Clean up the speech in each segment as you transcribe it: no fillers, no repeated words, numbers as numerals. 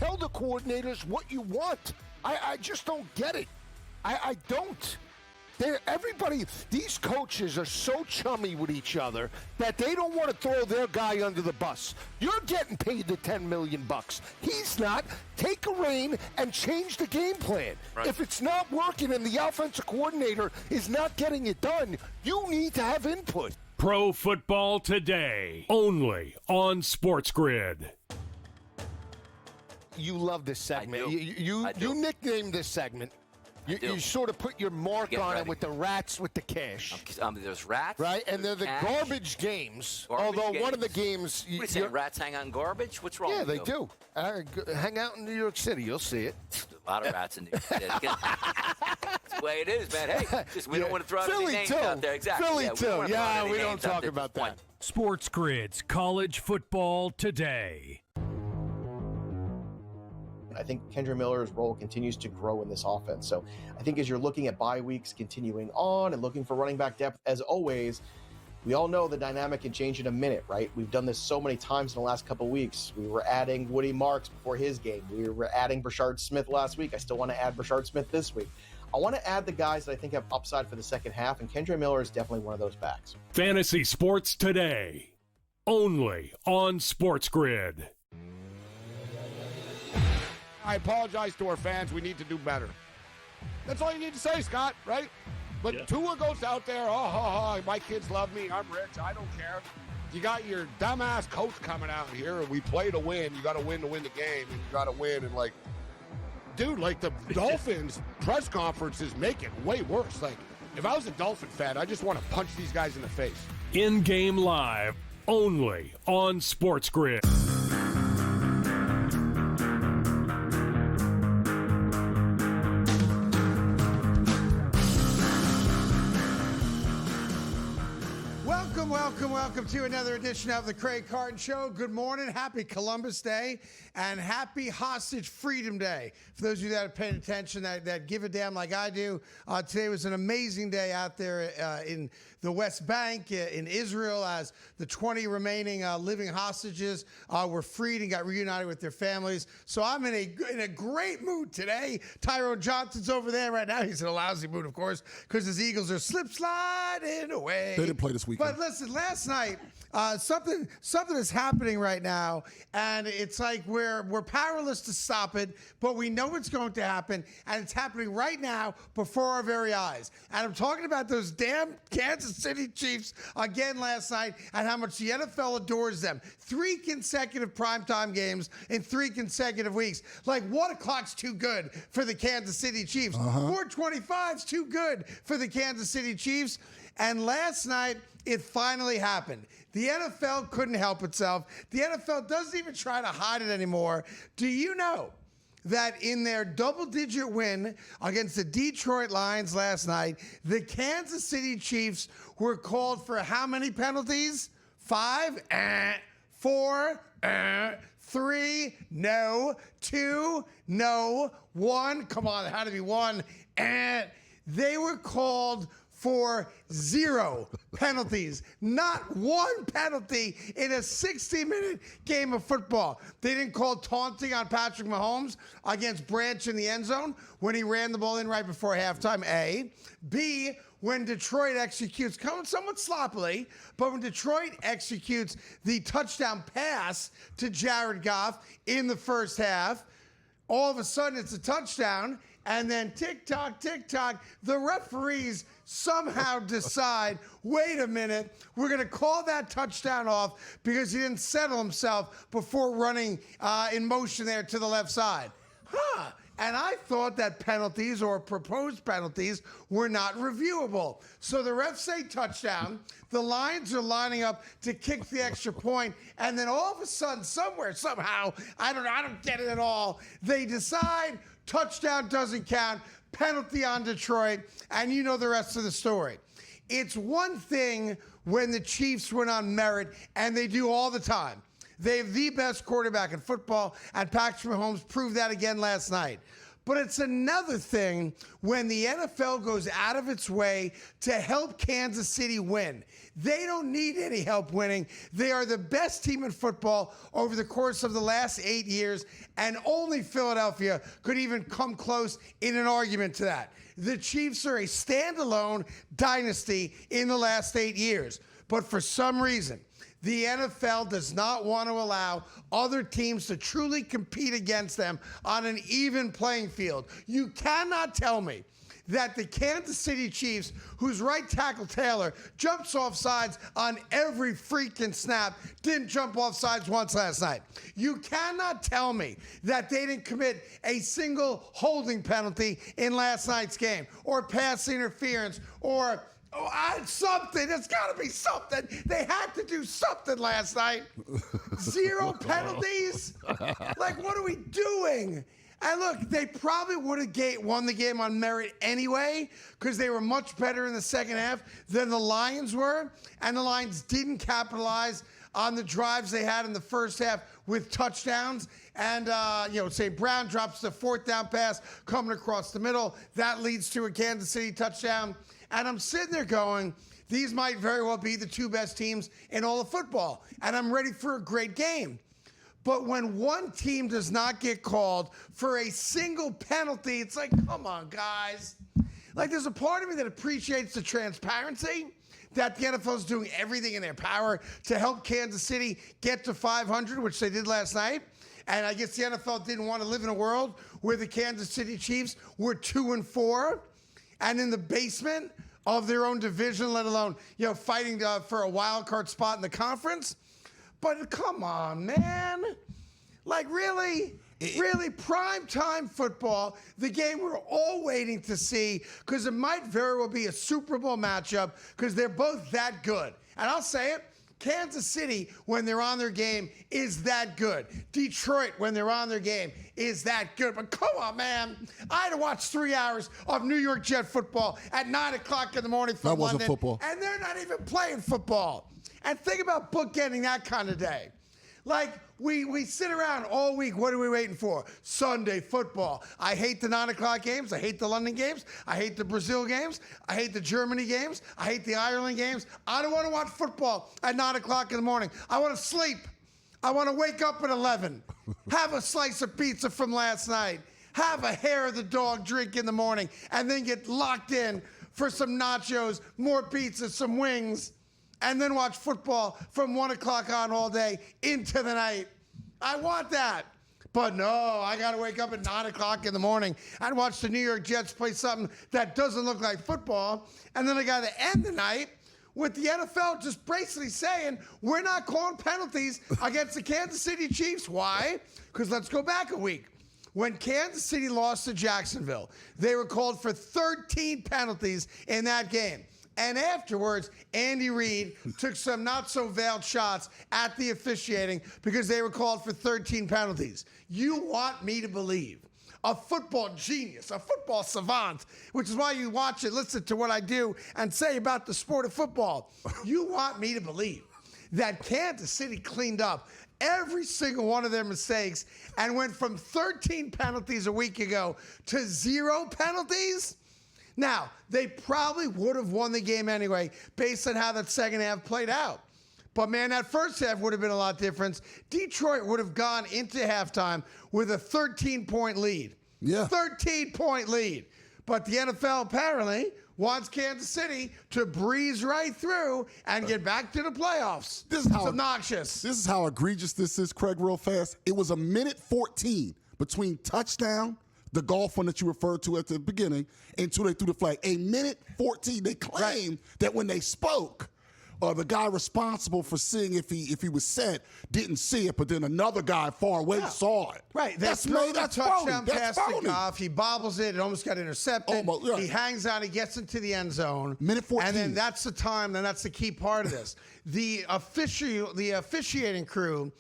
tell the coordinators what you want. I just don't get it. I don't. These coaches are so chummy with each other that they don't want to throw their guy under the bus. You're getting paid the $10 million. He's not. Take a rein and change the game plan. Right. If it's not working and the offensive coordinator is not getting it done, you need to have input. Pro Football Today, only on SportsGrid. You love this segment. You nicknamed this segment. You sort of put your mark on it with the rats with the cash. There's rats. Right, and they're the garbage games. One of the games... What are you saying, rats hang out in garbage? What's wrong with you? Yeah, they do. Hang out in New York City. You'll see it. A lot of rats in New York City. That's the way it is, man. Hey, we don't want to throw out any names out there. Exactly. Philly, too. Yeah, we don't talk about that. SportsGrid's College Football Today. I think Kendre Miller's role continues to grow in this offense. So I think as you're looking at bye weeks continuing on and looking for running back depth, as always, we all know the dynamic can change in a minute, right? We've done this so many times in the last couple of weeks. We were adding Woody Marks before his game. We were adding Brashard Smith last week. I still want to add Brashard Smith this week. I want to add the guys that I think have upside for the second half, and Kendre Miller is definitely one of those backs. Fantasy Sports Today, only on SportsGrid. I apologize to our fans. We need to do better. That's all you need to say, Scott, right? But Tua goes out there, my kids love me. I'm rich. I don't care. You got your dumbass coach coming out here, and we play to win. You got to win the game, and you got to win. And, the Dolphins press conferences make it way worse. If I was a Dolphin fan, I just want to punch these guys in the face. In-game live, only on SportsGrid. Welcome to another edition of the Craig Carton Show. Good morning. Happy Columbus Day and happy Hostage Freedom Day. For those of you that have paid attention, that give a damn like I do, today was an amazing day out there in the West Bank, in Israel, as the 20 remaining living hostages were freed and got reunited with their families. So I'm in a great mood today. Tyrone Johnson's over there right now. He's in a lousy mood, of course, because his Eagles are slip-sliding away. They didn't play this weekend. But listen, last night, something is happening right now, and it's like we're powerless to stop it, but we know it's going to happen, and it's happening right now before our very eyes. And I'm talking about those damn Kansas City Chiefs again last night, and how much the NFL adores them. 3 consecutive primetime games in 3 consecutive weeks. 1 o'clock's too good for the Kansas City Chiefs. 4:25's too good for the Kansas City Chiefs. And last night, it finally happened. The NFL couldn't help itself. The NFL doesn't even try to hide it anymore. Do you know that in their double-digit win against the Detroit Lions last night, the Kansas City Chiefs were called for how many penalties? 5? 4? 3? No. 2? No. 1? Come on, it had to be 1. They were called for 0 penalties. Not 1 penalty in a 60-minute game of football. They didn't call taunting on Patrick Mahomes against Branch in the end zone when he ran the ball in right before halftime, A. B, when Detroit executes, coming somewhat sloppily, but when Detroit executes the touchdown pass to Jared Goff in the first half, all of a sudden it's a touchdown, and then tick-tock, the referees somehow decide, wait a minute, we're going to call that touchdown off because he didn't settle himself before running in motion there to the left side. And I thought that penalties or proposed penalties were not reviewable. So the refs say touchdown, the Lions are lining up to kick the extra point, and then all of a sudden, somewhere, somehow, I don't get it at all, they decide touchdown doesn't count, penalty on Detroit, and you know the rest of the story. It's one thing when the Chiefs win on merit, and they do all the time. They have the best quarterback in football, and Patrick Mahomes proved that again last night. But it's another thing when the NFL goes out of its way to help Kansas City win. They don't need any help winning. They are the best team in football over the course of the last 8 years, and only Philadelphia could even come close in an argument to that. The Chiefs are a standalone dynasty in the last 8 years. But for some reason, the NFL does not want to allow other teams to truly compete against them on an even playing field. You cannot tell me that the Kansas City Chiefs, whose right tackle Taylor jumps off sides on every freaking snap, didn't jump off sides once last night. You cannot tell me that they didn't commit a single holding penalty in last night's game, or pass interference, or something. It's got to be something. They had to do something last night. 0 penalties? Like, what are we doing? And look, they probably would have won the game on merit anyway, because they were much better in the second half than the Lions were. And the Lions didn't capitalize on the drives they had in the first half with touchdowns. And, St. Brown drops the 4th down pass coming across the middle. That leads to a Kansas City touchdown. And I'm sitting there going, these might very well be the 2 best teams in all of football. And I'm ready for a great game. But when one team does not get called for a single penalty, it's like, come on, guys. Like, there's a part of me that appreciates the transparency, that the NFL is doing everything in their power to help Kansas City get to 500, which they did last night. And I guess the NFL didn't want to live in a world where the Kansas City Chiefs were 2-4 and in the basement of their own division, let alone, fighting for a wild card spot in the conference. But come on, man. Like, really? Really, primetime football, the game we're all waiting to see, because it might very well be a Super Bowl matchup, because they're both that good. And I'll say it, Kansas City, when they're on their game, is that good. Detroit, when they're on their game, is that good. But come on, man. I had to watch 3 hours of New York Jet football at 9 o'clock in the morning from London. That wasn't football. And they're not even playing football. And think about bookending that kind of day. Like, we sit around all week. What are we waiting for? Sunday football. I hate the 9 o'clock games. I hate the London games. I hate the Brazil games. I hate the Germany games. I hate the Ireland games. I don't want to watch football at 9 o'clock in the morning. I want to sleep. I want to wake up at 11. Have a slice of pizza from last night. Have a hair of the dog drink in the morning. And then get locked in for some nachos, more pizza, some wings, and then watch football from 1 o'clock on all day into the night. I want that. But no, I got to wake up at 9 o'clock in the morning and watch the New York Jets play something that doesn't look like football. And then I got to end the night with the NFL just basically saying, we're not calling penalties against the Kansas City Chiefs. Why? Because let's go back a week. When Kansas City lost to Jacksonville, they were called for 13 penalties in that game. And afterwards, Andy Reid took some not-so-veiled shots at the officiating because they were called for 13 penalties. You want me to believe a football genius, a football savant, which is why you watch and listen to what I do and say about the sport of football. You want me to believe that Kansas City cleaned up every single one of their mistakes and went from 13 penalties a week ago to 0 penalties? Now, they probably would have won the game anyway based on how that second half played out. But, man, that first half would have been a lot different. Detroit would have gone into halftime with a 13-point lead. Yeah. 13-point lead. But the NFL apparently wants Kansas City to breeze right through and get back to the playoffs. This is how it's obnoxious. This is how egregious this is, Craig, real fast. It was a minute 14 between touchdown, the golf one that you referred to at the beginning, until they threw the flag. A minute 14. They claimed that when they spoke, the guy responsible for seeing if he was set didn't see it, but then another guy far away saw it. Right. That's touchdown phony. pass to Goff. He bobbles it. It almost got intercepted. Almost, yeah. He hangs on. He gets into the end zone. Minute 14. And then that's the time. Then that's the key part of this. The officiating crew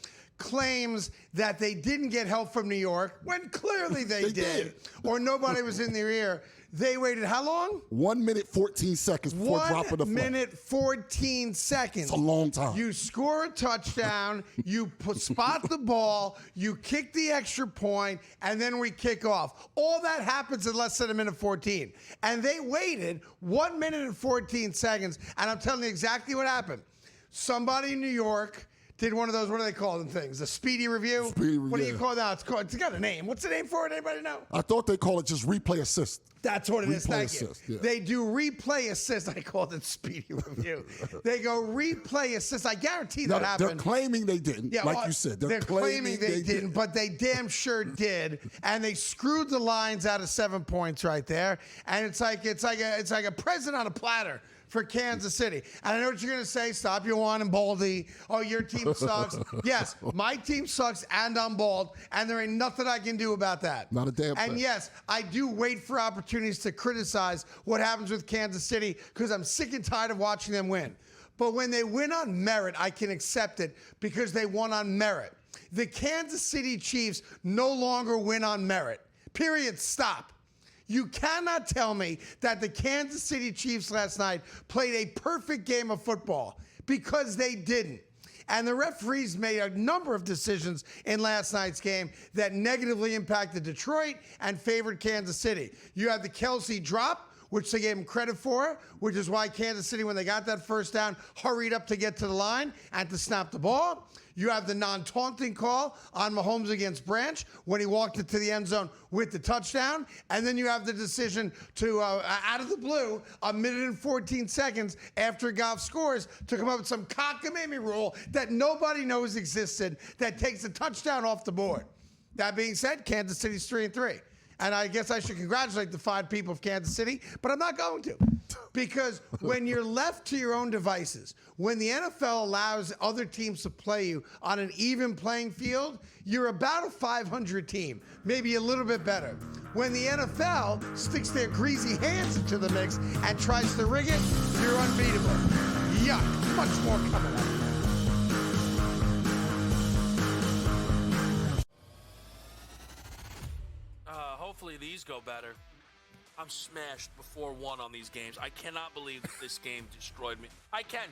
claims that they didn't get help from New York when clearly they did, or nobody was in their ear. They waited how long? 1 minute, 14 seconds before dropping the flag. 1 minute, 14 seconds. It's a long time. You score a touchdown, you spot the ball, you kick the extra point, and then we kick off. All that happens in less than 1 minute 14. And they waited 1 minute and 14 seconds, and I'm telling you exactly what happened. Somebody in New York did one of those, what do they call them things? A speedy review? Speedy review. What do you call that? It's got a name. What's the name for it? Anybody know? I thought they call it just replay assist. That's what it is. Replay Thank you. assist, yeah. They do replay assist. I called it speedy review. They go replay assist. I guarantee that happened. They're claiming they didn't, like you said. They're claiming they didn't, but they damn sure did. And they screwed the Lions out of 7 points right there. And it's like a present on a platter for Kansas City. And I know what you're going to say. Stop your whine and baldy. Oh, your team sucks. Yes, my team sucks and I'm bald, and there ain't nothing I can do about that. Not a damn thing. And yes, I do wait for opportunities to criticize what happens with Kansas City because I'm sick and tired of watching them win. But when they win on merit, I can accept it because they won on merit. The Kansas City Chiefs no longer win on merit. Period. Stop. You cannot tell me that the Kansas City Chiefs last night played a perfect game of football, because they didn't. And the referees made a number of decisions in last night's game that negatively impacted Detroit and favored Kansas City. You had the Kelsey drop, which they gave him credit for, which is why Kansas City, when they got that first down, hurried up to get to the line and to snap the ball. You have the non-taunting call on Mahomes against Branch when he walked into the end zone with the touchdown. And then you have the decision to, out of the blue, 1 minute and 14 seconds after Goff scores, to come up with some cockamamie rule that nobody knows existed that takes a touchdown off the board. That being said, Kansas City's 3-3. And I guess I should congratulate the 5 people of Kansas City, but I'm not going to. Because when you're left to your own devices, when the NFL allows other teams to play you on an even playing field, you're about a 500 team, maybe a little bit better. When the NFL sticks their greasy hands into the mix and tries to rig it, you're unbeatable. Yuck. Much more coming up. Hopefully these go better. I'm smashed before 1 on these games. I cannot believe that this game destroyed me. I can.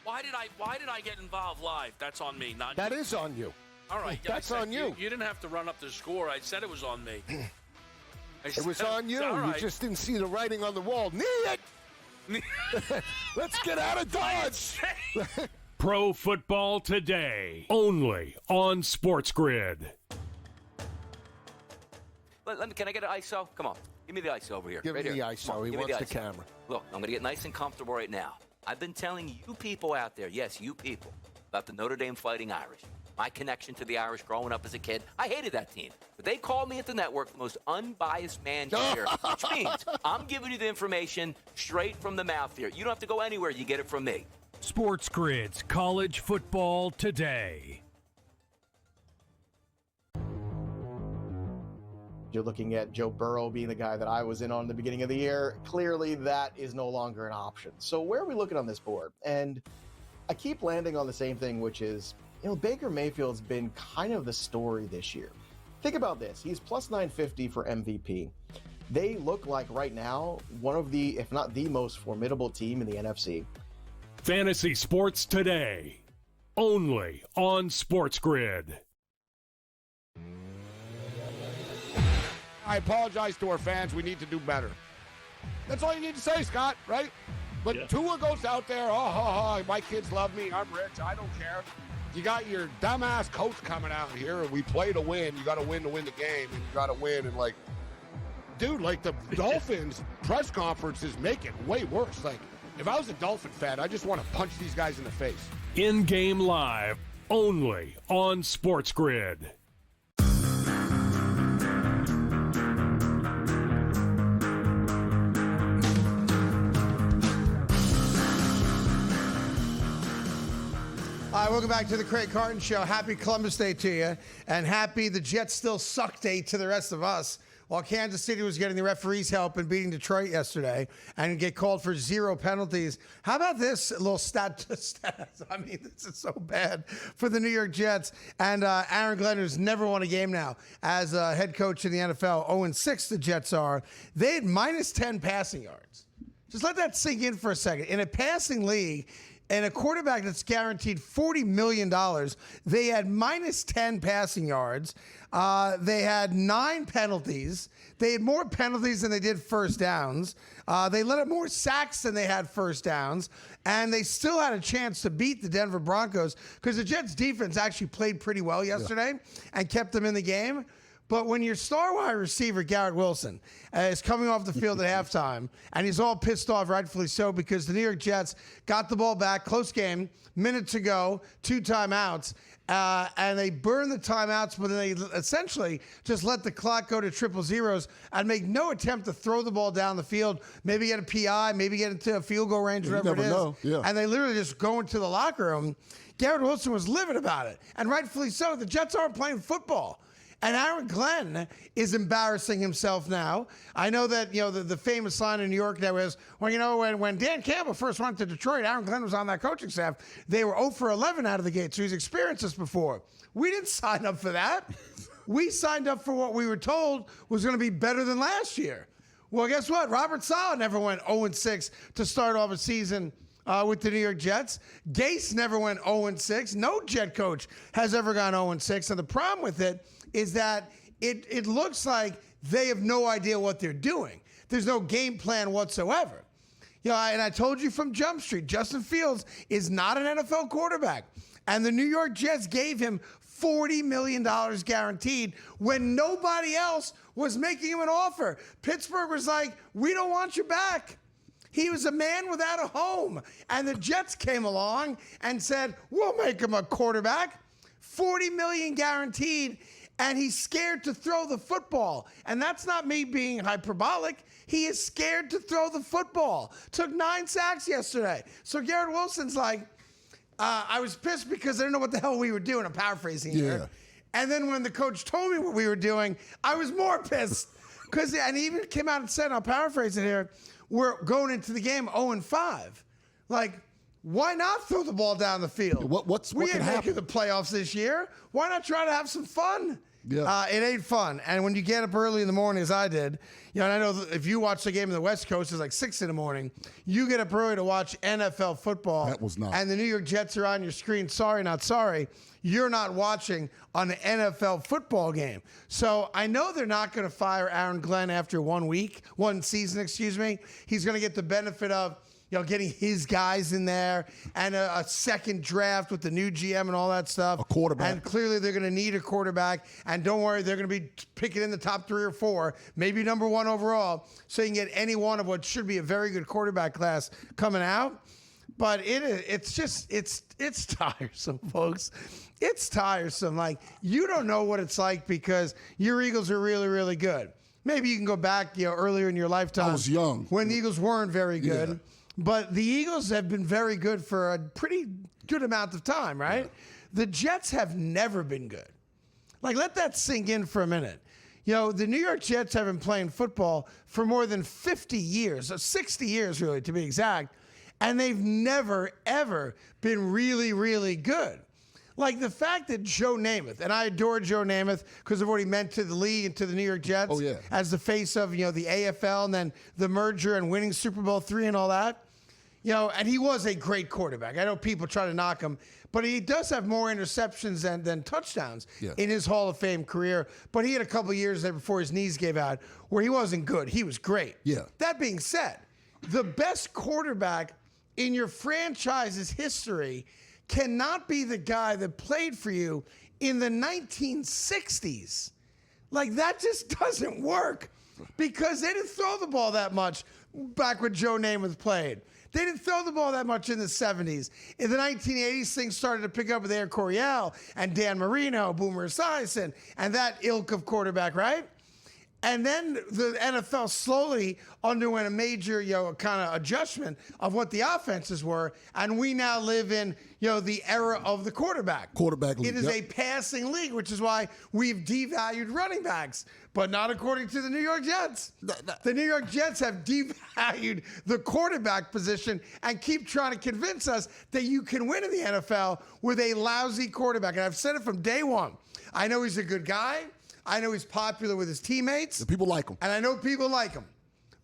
Why did I get involved live? That's on me, not That you. is on you. All right. That's on you. You didn't have to run up the score. I said it was on me. It was on you. All right. You just didn't see the writing on the wall. Knee it! Let's get out of Dodge! Pro Football Today, only on SportsGrid. Can I get an ISO? Come on. Give me the ISO over here. Give me the ISO. He wants the camera. Look, I'm going to get nice and comfortable right now. I've been telling you people out there, yes, you people, about the Notre Dame Fighting Irish. My connection to the Irish growing up as a kid. I hated that team. But they called me at the network the most unbiased man here, which means I'm giving you the information straight from the mouth here. You don't have to go anywhere. You get it from me. SportsGrid's College Football Today. You're looking at Joe Burrow being the guy that I was in on the beginning of the year. Clearly, that is no longer an option. So where are we looking on this board? And I keep landing on the same thing, which is, Baker Mayfield's been kind of the story this year. Think about this. He's plus 950 for MVP. They look like right now one of the, if not the most formidable team in the NFC. Fantasy Sports Today, only on SportsGrid. I apologize to our fans. We need to do better. That's all you need to say, Scott, right? But Tua goes out there, my kids love me. I'm rich. I don't care. You got your dumbass coach coming out here, and we play to win. You got to win the game, and you got to win. And, dude, the Dolphins press conferences make it way worse. If I was a Dolphin fan, I just want to punch these guys in the face. In-game live, only on SportsGrid. All right, welcome back to the Craig Carton Show. Happy Columbus Day to you, and happy the Jets still suck day to the rest of us. while Kansas City was getting the referees' help and beating Detroit yesterday and get called for 0 penalties. How about this little stat? I mean, this is so bad for the New York Jets. And Aaron Glenn, who's never won a game now as a head coach in the NFL, 0-6 the Jets are. They had minus 10 passing yards. Just let that sink in for a second. In a passing league, and a quarterback that's guaranteed $40 million, they had minus 10 passing yards. They had 9 penalties. They had more penalties than they did first downs. They let up more sacks than they had first downs. And they still had a chance to beat the Denver Broncos because the Jets defense actually played pretty well yesterday and kept them in the game. But when your star wide receiver, Garrett Wilson, is coming off the field at halftime, and he's all pissed off, rightfully so, because the New York Jets got the ball back, close game, minute to go, 2 timeouts, and they burn the timeouts, but then they essentially just let the clock go to triple zeros and make no attempt to throw the ball down the field, maybe get a PI, maybe get into a field goal range, whatever it is. Know. Yeah. And they literally just go into the locker room. Garrett Wilson was livid about it, and rightfully so. The Jets aren't playing football. And Aaron Glenn is embarrassing himself now. I know that, the famous line in New York that was, when Dan Campbell first went to Detroit, Aaron Glenn was on that coaching staff. They were 0 for 11 out of the gate, so he's experienced this before. We didn't sign up for that. We signed up for what we were told was going to be better than last year. Well, guess what? Robert Saleh never went 0-6 to start off a season with the New York Jets. Gase never went 0-6. No Jet coach has ever gone 0-6. And the problem with it is that it looks like they have no idea what they're doing. There's no game plan whatsoever. And I told you from Jump Street, Justin Fields is not an NFL quarterback. And the New York Jets gave him $40 million guaranteed when nobody else was making him an offer. Pittsburgh was like, we don't want you back. He was a man without a home. And the Jets came along and said, we'll make him a quarterback. $40 million guaranteed. And he's scared to throw the football. And that's not me being hyperbolic. He is scared to throw the football. Took 9 sacks yesterday. So Garrett Wilson's like, I was pissed because I didn't know what the hell we were doing. I'm paraphrasing here. And then when the coach told me what we were doing, I was more pissed. And he even came out and said, I'll paraphrase it here, we're going into the game 0-5. Like, why not throw the ball down the field? What can happen? Making the playoffs this year. Why not try to have some fun? Yeah. It ain't fun. And when you get up early in the morning, as I did, and I know if you watch the game in the West Coast, it's like 6 in the morning. You get up early to watch NFL football. That was not. And the New York Jets are on your screen. Sorry, not sorry. You're not watching an NFL football game. So I know they're not going to fire Aaron Glenn after one season. He's going to get the benefit of, getting his guys in there and a second draft with the new GM and all that stuff. A quarterback. And clearly they're going to need a quarterback. And don't worry, they're going to be picking in the top 3 or 4, maybe number 1 overall, so you can get any one of what should be a very good quarterback class coming out. But it's tiresome, folks. It's tiresome. Like, you don't know what it's like because your Eagles are really, really good. Maybe you can go back, earlier in your lifetime. I was young. When the Eagles weren't very good. Yeah. But the Eagles have been very good for a pretty good amount of time, right? Yeah. The Jets have never been good. Like, let that sink in for a minute. The New York Jets have been playing football for more than 50 years, 60 years really, to be exact, and they've never, ever been really, really good. Like the fact that Joe Namath, and I adore Joe Namath because of what he meant to the league and to the New York Jets as the face of, the AFL and then the merger and winning Super Bowl III and all that. And he was a great quarterback. I know people try to knock him, but he does have more interceptions than touchdowns in his Hall of Fame career. But he had a couple of years there before his knees gave out where he wasn't good. He was great. Yeah. That being said, the best quarterback in your franchise's history cannot be the guy that played for you in the 1960s. Like, that just doesn't work because they didn't throw the ball that much back when Joe Namath played. They didn't throw the ball that much in the 70s. In the 1980s, things started to pick up with Air Coryell and Dan Marino, Boomer Esiason, and that ilk of quarterback, right? And then the NFL slowly underwent a major, kind of adjustment of what the offenses were, and we now live in, the era of the quarterback. Quarterback league. It is a passing league, which is why we've devalued running backs, but not according to the New York Jets. The New York Jets have devalued the quarterback position and keep trying to convince us that you can win in the NFL with a lousy quarterback. And I've said it from day one. I know he's a good guy. I know he's popular with his teammates. The people like him. And I know people like him.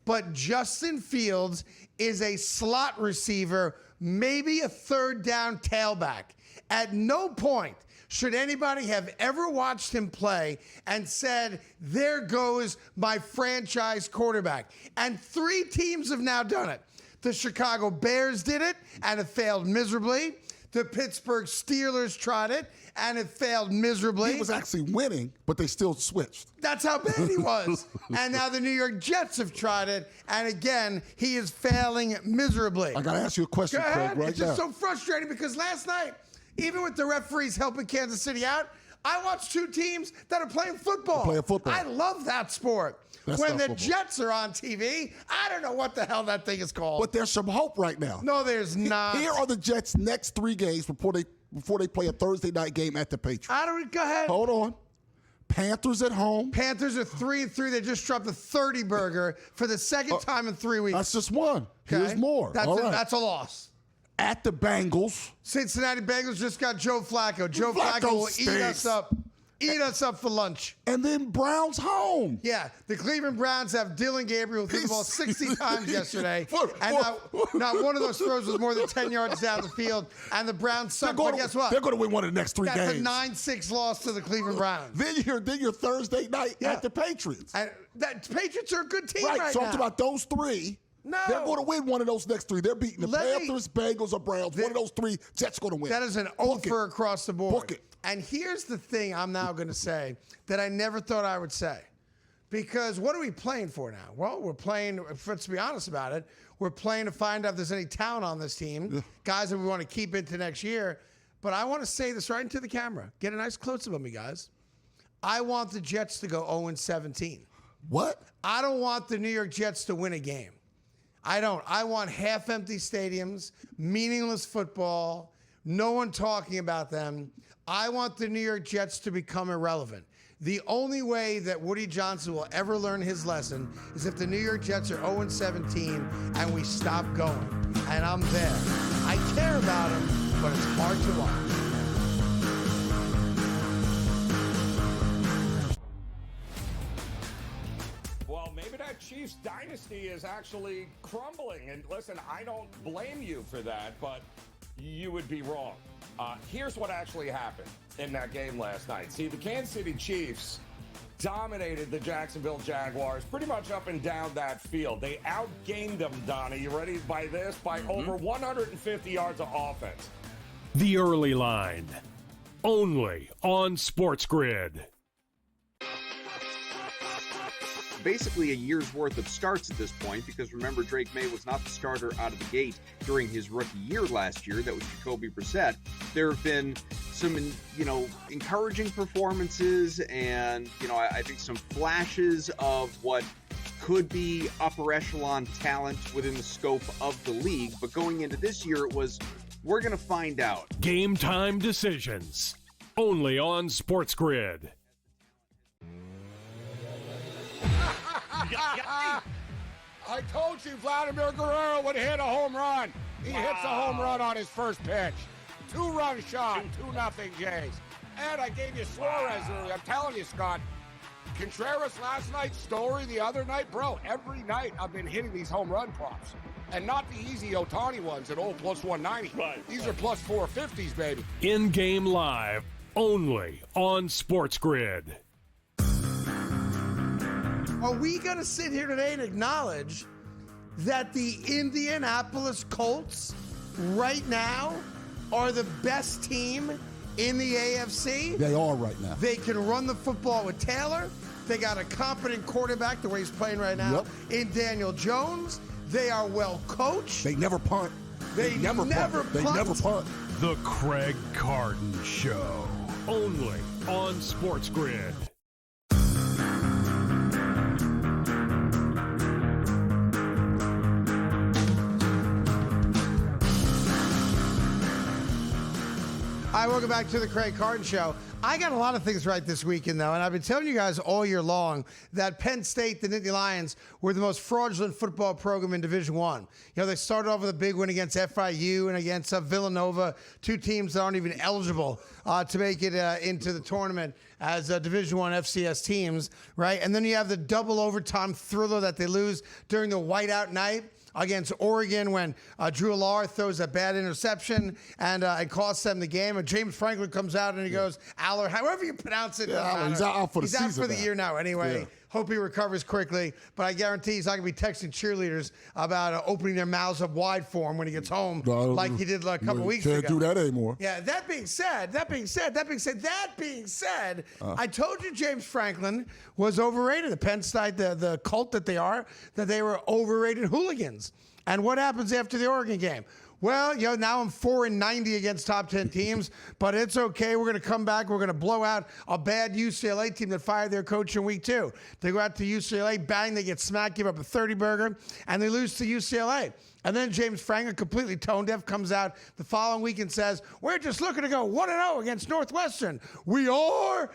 But Justin Fields is a slot receiver, maybe a third down tailback. At no point should anybody have ever watched him play and said, there goes my franchise quarterback. And 3 teams have now done it. The Chicago Bears did it, and it failed miserably. The Pittsburgh Steelers tried it, and it failed miserably. He was actually winning, but they still switched. That's how bad he was. And now the New York Jets have tried it, and again, he is failing miserably. I got to ask you a question, Go ahead. Craig, right It's just now. so frustrating because last night, even with the referees helping Kansas City out, I watched 2 teams that are playing football. They're playing football. I love that sport. That's when not the football. Jets are on TV, I don't know what the hell that thing is called. But there's some hope right now. No, there's not. Here are the Jets' next 3 games before they play a Thursday night game at the Patriots. Go ahead. Hold on. Panthers at home. Panthers are 3-3. They just dropped a 30 burger for the second time in 3 weeks. That's just one. Okay? Here's more. That's a loss. At the Bengals. Cincinnati Bengals just got Joe Flacco. Joe Flacco will eat us up. Eat us up for lunch. And then Browns home. Yeah, the Cleveland Browns have Dylan Gabriel who threw the ball 60 times yesterday. And not one of those throws was more than 10 yards down the field. And the Browns suck. But guess what? They're going to win one of the next 3 That's games. That's a 9-6 loss to the Cleveland Browns. Then you're Thursday night at the Patriots. And Patriots are a good team right now. So I'm talking about those 3. No. They're going to win one of those next 3. They're beating the Panthers, Bengals, or Browns. One of those 3, Jets going to win. That is an offer across the board. Book it. And here's the thing I'm now going to say that I never thought I would say. Because what are we playing for now? Well, we're playing, let's be honest about it, we're playing to find out if there's any talent on this team, guys that we want to keep into next year. But I want to say this right into the camera. Get a nice close-up of me, guys. I want the Jets to go 0-17. What? I don't want the New York Jets to win a game. I don't. I want half-empty stadiums, meaningless football, no one talking about them. I want the New York Jets to become irrelevant. The only way that Woody Johnson will ever learn his lesson is if the New York Jets are 0-17 and we stop going. And I'm there. I care about him, but it's hard to watch. Well, maybe that Chiefs dynasty is actually crumbling. And listen, I don't blame you for that, but you would be wrong. Here's what actually happened in that game last night. See, the Kansas City Chiefs dominated the Jacksonville Jaguars pretty much up and down that field. They outgained them, Donnie. You ready by this? By over 150 yards of offense. The Early Line. Only on SportsGrid. Basically a year's worth of starts at this point, because remember, Drake May was not the starter out of the gate during his rookie year last year. That was Jacoby Brissett. There have been some, encouraging performances and, I think some flashes of what could be upper echelon talent within the scope of the league. But going into this year, it was, we're going to find out. Game time decisions. Only on SportsGrid. I told you Vladimir Guerrero would hit a home run. He hits a home run on his first pitch. 2-run shot, 2-0 Jays. And I gave you Suarez earlier. I'm telling you, Scott, Contreras last night, Story the other night, bro, every night I've been hitting these home run props. And not the easy Ohtani ones at plus 190. Right. These are plus 450s, baby. In-game live. Only on SportsGrid. Are we going to sit here today and acknowledge that the Indianapolis Colts right now are the best team in the AFC? They are right now. They can run the football with Taylor. They got a competent quarterback, the way he's playing right now, in Daniel Jones. They are well coached. They never punt. They never punt. They never punt. The Craig Carton Show. Only on SportsGrid. Hi, welcome back to the Craig Carton Show. I got a lot of things right this weekend, though, and I've been telling you guys all year long that Penn State, the Nittany Lions, were the most fraudulent football program in Division I. You know, they started off with a big win against FIU and against Villanova, two teams that aren't even eligible to make it into the tournament as Division I FCS teams, right? And then you have the double overtime thriller that they lose during the whiteout night against Oregon when Drew Allard throws a bad interception and costs them the game. And James Franklin comes out and he goes, Aller, however you pronounce it. Yeah, he's out for the season. He's out for the year now anyway. Yeah. Hope he recovers quickly. But I guarantee he's not going to be texting cheerleaders about opening their mouths up wide for him when he gets home like he did a couple weeks ago. Can't do that anymore. Yeah, that being said, I told you James Franklin was overrated. The Penn State, the cult that they are, that they were overrated hooligans. And what happens after the Oregon game? Well, now I'm 4-90 against top 10 teams, but it's okay. We're going to come back. We're going to blow out a bad UCLA team that fired their coach in week 2. They go out to UCLA, bang, they get smacked, give up a 30-burger, and they lose to UCLA. And then James Franklin, completely tone deaf, comes out the following week and says, we're just looking to go 1-0 against Northwestern. We are.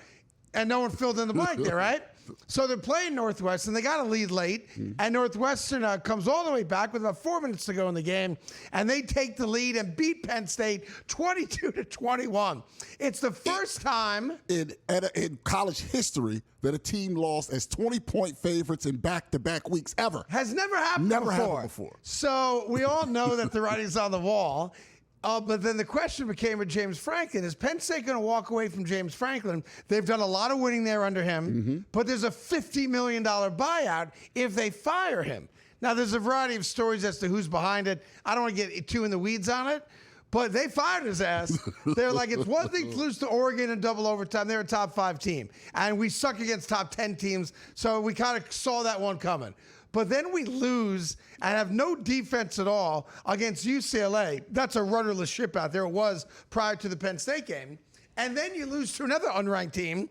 And no one filled in the blank there, right? So they're playing Northwestern. They got a lead late, and Northwestern comes all the way back with about 4 minutes to go in the game, and they take the lead and beat Penn State 22-21. It's the first time in college history that a team lost as 20-point favorites in back-to-back weeks ever. Has never happened before. So we all know that the writing's on the wall. But then the question became with James Franklin, is Penn State going to walk away from James Franklin? They've done a lot of winning there under him, but there's a $50 million buyout if they fire him. Now, there's a variety of stories as to who's behind it. I don't want to get too in the weeds on it, but they fired his ass. They're like, it's one thing to lose to Oregon in double overtime. They're a top 5 team, and we suck against top 10 teams, so we kind of saw that one coming. But then we lose and have no defense at all against UCLA. That's a rudderless ship out there. It was prior to the Penn State game. And then you lose to another unranked team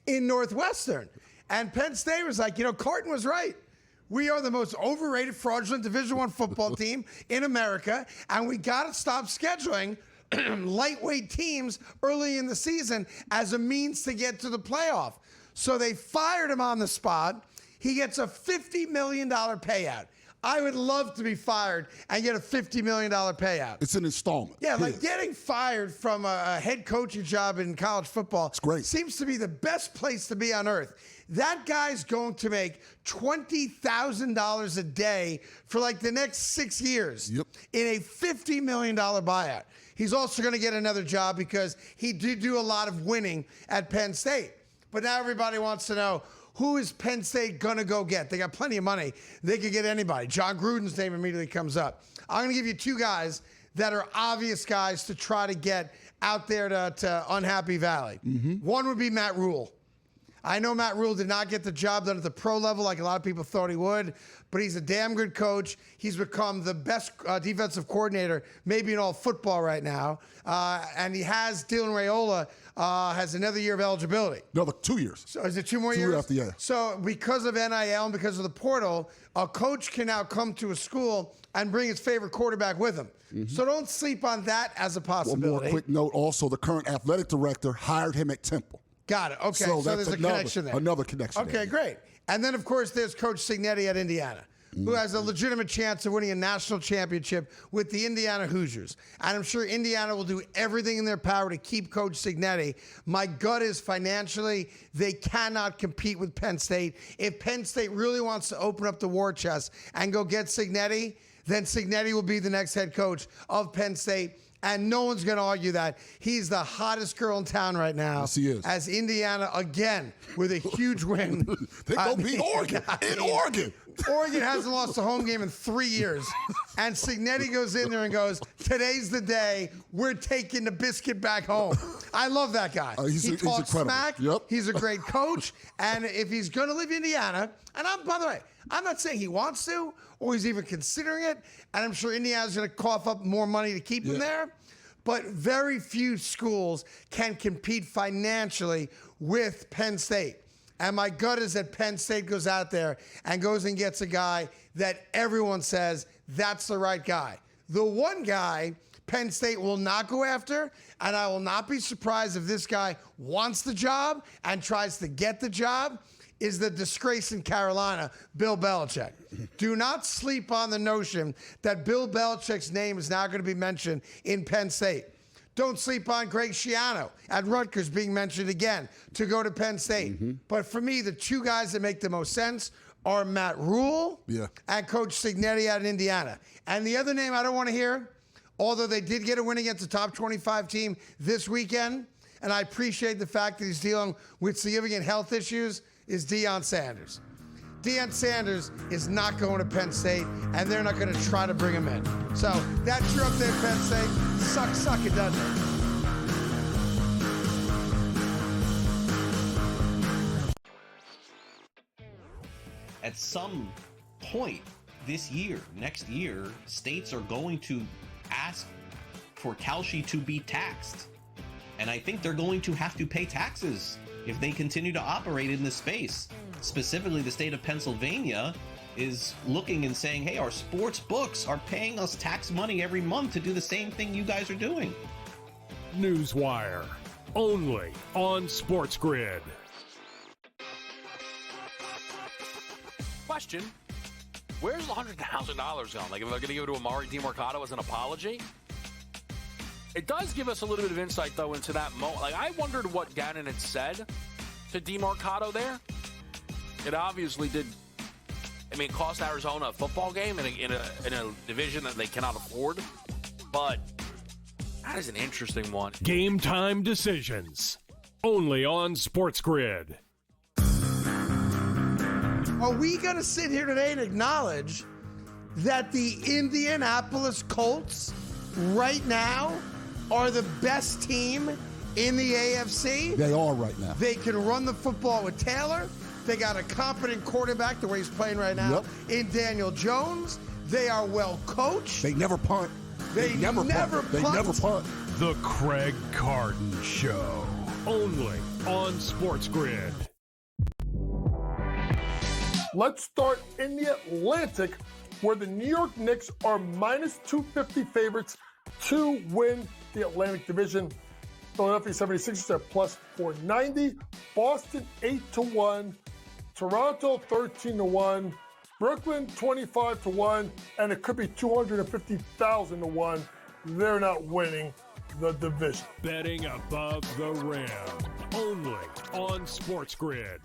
in Northwestern. And Penn State was like, Carton was right. We are the most overrated, fraudulent Division I football team in America, and we got to stop scheduling lightweight teams early in the season as a means to get to the playoff. So they fired him on the spot. He gets a $50 million payout. I would love to be fired and get a $50 million payout. It's an installment. Yeah, like getting fired from a head coaching job in college football. It's great. Seems to be the best place to be on earth. That guy's going to make $20,000 a day for like the next 6 years in a $50 million buyout. He's also going to get another job because he did do a lot of winning at Penn State. But now everybody wants to know, who is Penn State going to go get? They got plenty of money. They could get anybody. John Gruden's name immediately comes up. I'm going to give you 2 guys that are obvious guys to try to get out there to Unhappy Valley. One would be Matt Rule. I know Matt Rule did not get the job done at the pro level like a lot of people thought he would, but he's a damn good coach. He's become the best defensive coordinator maybe in all football right now. And he has Dylan Raiola has another year of eligibility. Another 2 years. So is it 2 more years? 2 after, yeah. So because of NIL and because of the portal, a coach can now come to a school and bring his favorite quarterback with him. So don't sleep on that as a possibility. One more quick note also, the current athletic director hired him at Temple. Got it. Okay, so there's a connection there. Another connection Okay, there. Great. And then, of course, there's Coach Cignetti at Indiana, who has a legitimate chance of winning a national championship with the Indiana Hoosiers. And I'm sure Indiana will do everything in their power to keep Coach Cignetti. My gut is financially, they cannot compete with Penn State. If Penn State really wants to open up the war chest and go get Cignetti, then Cignetti will be the next head coach of Penn State. And no one's going to argue that. He's the hottest girl in town right now. Yes, he is. As Indiana, again, with a huge win. They go beat Oregon. Oregon. Oregon hasn't lost a home game in 3 years. And Cignetti goes in there and goes, today's the day. We're taking the biscuit back home. I love that guy. He talks smack. Yep. He's a great coach. And if he's going to leave Indiana, and by the way, I'm not saying he wants to or he's even considering it, and I'm sure Indiana's going to cough up more money to keep him there, but very few schools can compete financially with Penn State. And my gut is that Penn State goes out there and goes and gets a guy that everyone says that's the right guy. The one guy, Penn State will not go after, and I will not be surprised if this guy wants the job and tries to get the job, is the disgrace in Carolina, Bill Belichick. Do not sleep on the notion that Bill Belichick's name is now going to be mentioned in Penn State. Don't sleep on Greg Schiano at Rutgers being mentioned again to go to Penn State. But for me, the two guys that make the most sense are Matt Rule and Coach Cignetti out in Indiana. And the other name I don't want to hear, although they did get a win against a top 25 team this weekend, and I appreciate the fact that he's dealing with significant health issues, is Deion Sanders. Deion Sanders is not going to Penn State, and they're not going to try to bring him in. So that's your update, Penn State. Suck it, doesn't it? At some point this year, next year, states are going to ask for Kalshi to be taxed. And I think they're going to have to pay taxes if they continue to operate in this space. Specifically, the state of Pennsylvania is looking and saying, hey, our sports books are paying us tax money every month to do the same thing you guys are doing. Newswire, only on SportsGrid. Question: where's the $100,000 going? Like, if they're going to give it to Amari DiMercato as an apology? It does give us a little bit of insight, though, into that moment. Like, I wondered what Gannon had said to DiMercato there. It obviously did. I mean, it cost Arizona a football game in a division that they cannot afford. But that is an interesting one. Game time decisions, only on SportsGrid. Are we going to sit here today and acknowledge that the Indianapolis Colts right now are the best team in the AFC? They are right now. They can run the football with Taylor. They got a competent quarterback, the way he's playing right now, in Daniel Jones. They are well coached. They never punt. They never punt. They never punt. The Craig Carton Show, only on SportsGrid. Let's start in the Atlantic, where the New York Knicks are minus 250 favorites to win the Atlantic Division. Philadelphia 76ers are plus 490. Boston 8-1. Toronto 13-1. Brooklyn 25-1. And it could be 250,000-1. They're not winning the division. Betting above the rim, only on SportsGrid.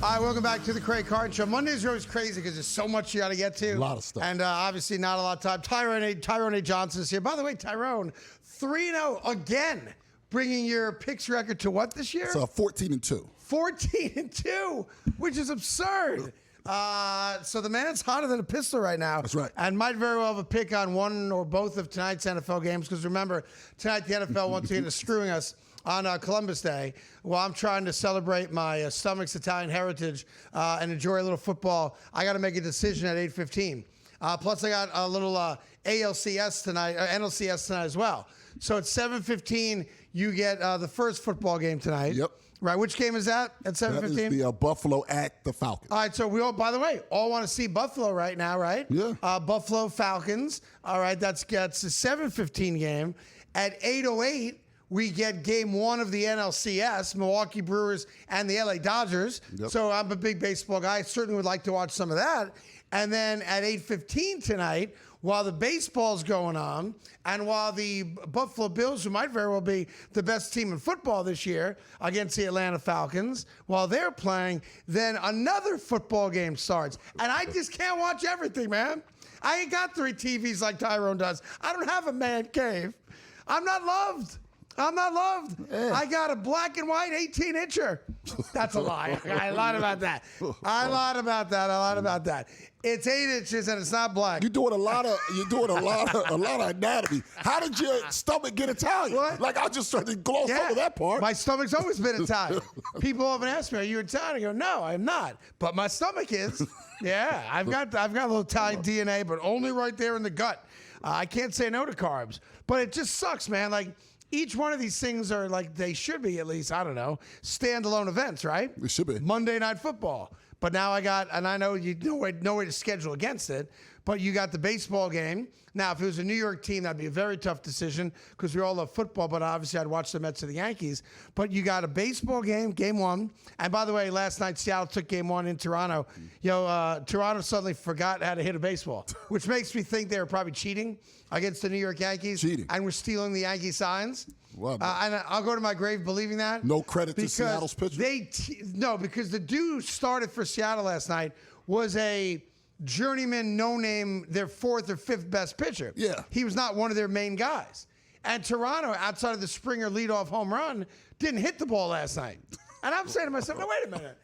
All right, welcome back to the Craig Carton Show. Mondays are always crazy because there's so much you got to get to. A lot of stuff. And obviously not a lot of time. Tyrone A. Johnson is here. By the way, Tyrone, 3-0 again, bringing your picks record to what this year? So 14-2. 14-2, which is absurd. So the man's hotter than a pistol right now. That's right. And might very well have a pick on one or both of tonight's NFL games, because remember, tonight the NFL once again is screwing us on Columbus Day, while I'm trying to celebrate my stomach's Italian heritage and enjoy a little football. I got to make a decision at 8:15. Plus, I got a little ALCS tonight, NLCS tonight as well. So at 7:15, you get the first football game tonight. Yep. Right. Which game is that at 7:15? That is the Buffalo at the Falcons. All right. So we all, by the way, all want to see Buffalo right now, right? Yeah. Buffalo Falcons. All right. That's a 7:15 game. At 8:08. We get game one of the NLCS, Milwaukee Brewers and the LA Dodgers. Yep. So I'm a big baseball guy. I certainly would like to watch some of that. And then at 8:15 tonight, while the baseball's going on, and while the Buffalo Bills, who might very well be the best team in football this year, against the Atlanta Falcons, while they're playing, then another football game starts. And I just can't watch everything, man. I ain't got 3 TVs like Tyrone does. I don't have a man cave. I'm not loved. I'm not loved. Yeah. I got a black and white 18-incher. That's a lie. I lied about that. I lied about that. It's 8 inches and it's not black. You're doing a lot of anatomy. How did your stomach get Italian? What? Like, I just tried to gloss over that part. My stomach's always been Italian. People often ask me, "Are you Italian?" I go, "No, I'm not." But my stomach is. Yeah, I've got a little Italian DNA, but only right there in the gut. I can't say no to carbs. But it just sucks, man. Like, each one of these things are like, they should be at least, I don't know, standalone events, right? It should be. Monday Night Football. But now and I know you no way to schedule against it, but you got the baseball game. Now, if it was a New York team, that'd be a very tough decision because we all love football, but obviously I'd watch the Mets or the Yankees. But you got a baseball game, game one. And by the way, last night Seattle took game one in Toronto. Toronto suddenly forgot how to hit a baseball, which makes me think they were probably cheating against the New York Yankees. Cheating. And we're stealing the Yankee signs. Wow, And I'll go to my grave believing that. No credit to Seattle's pitcher? Because the dude who started for Seattle last night was a journeyman, no-name, their fourth or fifth best pitcher. Yeah. He was not one of their main guys. And Toronto, outside of the Springer leadoff home run, didn't hit the ball last night. And I'm saying to myself, no, wait a minute.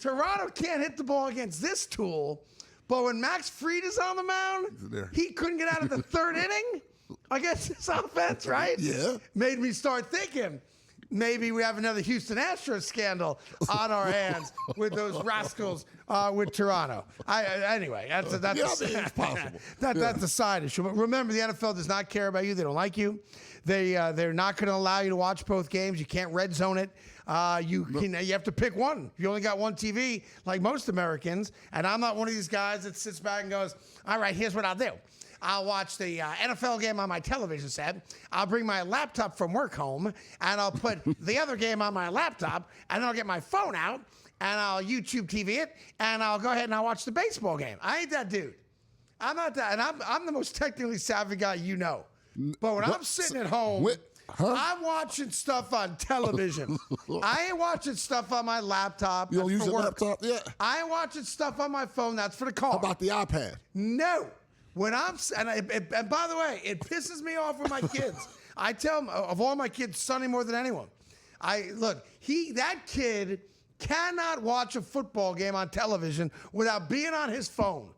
Toronto can't hit the ball against this tool, but when Max Fried is on the mound, he couldn't get out of the third inning against this offense, right? Yeah. Made me start thinking, maybe we have another Houston Astros scandal on our hands with those rascals with Toronto. Anyway, that's it's possible. That's a side issue. But remember, the NFL does not care about you. They don't like you. They're not going to allow you to watch both games. You can't red zone it. You have to pick one. You only got one TV, like most Americans. And I'm not one of these guys that sits back and goes, all right, here's what I'll do. I'll watch the NFL game on my television set. I'll bring my laptop from work home, and I'll put the other game on my laptop, and then I'll get my phone out, and I'll YouTube TV it, and I'll go ahead and I'll watch the baseball game. I ain't that dude. I'm not that, and I'm the most technically savvy guy you know. But when I'm sitting at home, I'm watching stuff on television. I ain't watching stuff on my laptop. You don't use your laptop? Yeah. I ain't watching stuff on my phone. That's for the car. How about the iPad? No. When and by the way, it pisses me off with my kids. I tell them, of all my kids, Sonny more than anyone. That kid cannot watch a football game on television without being on his phone.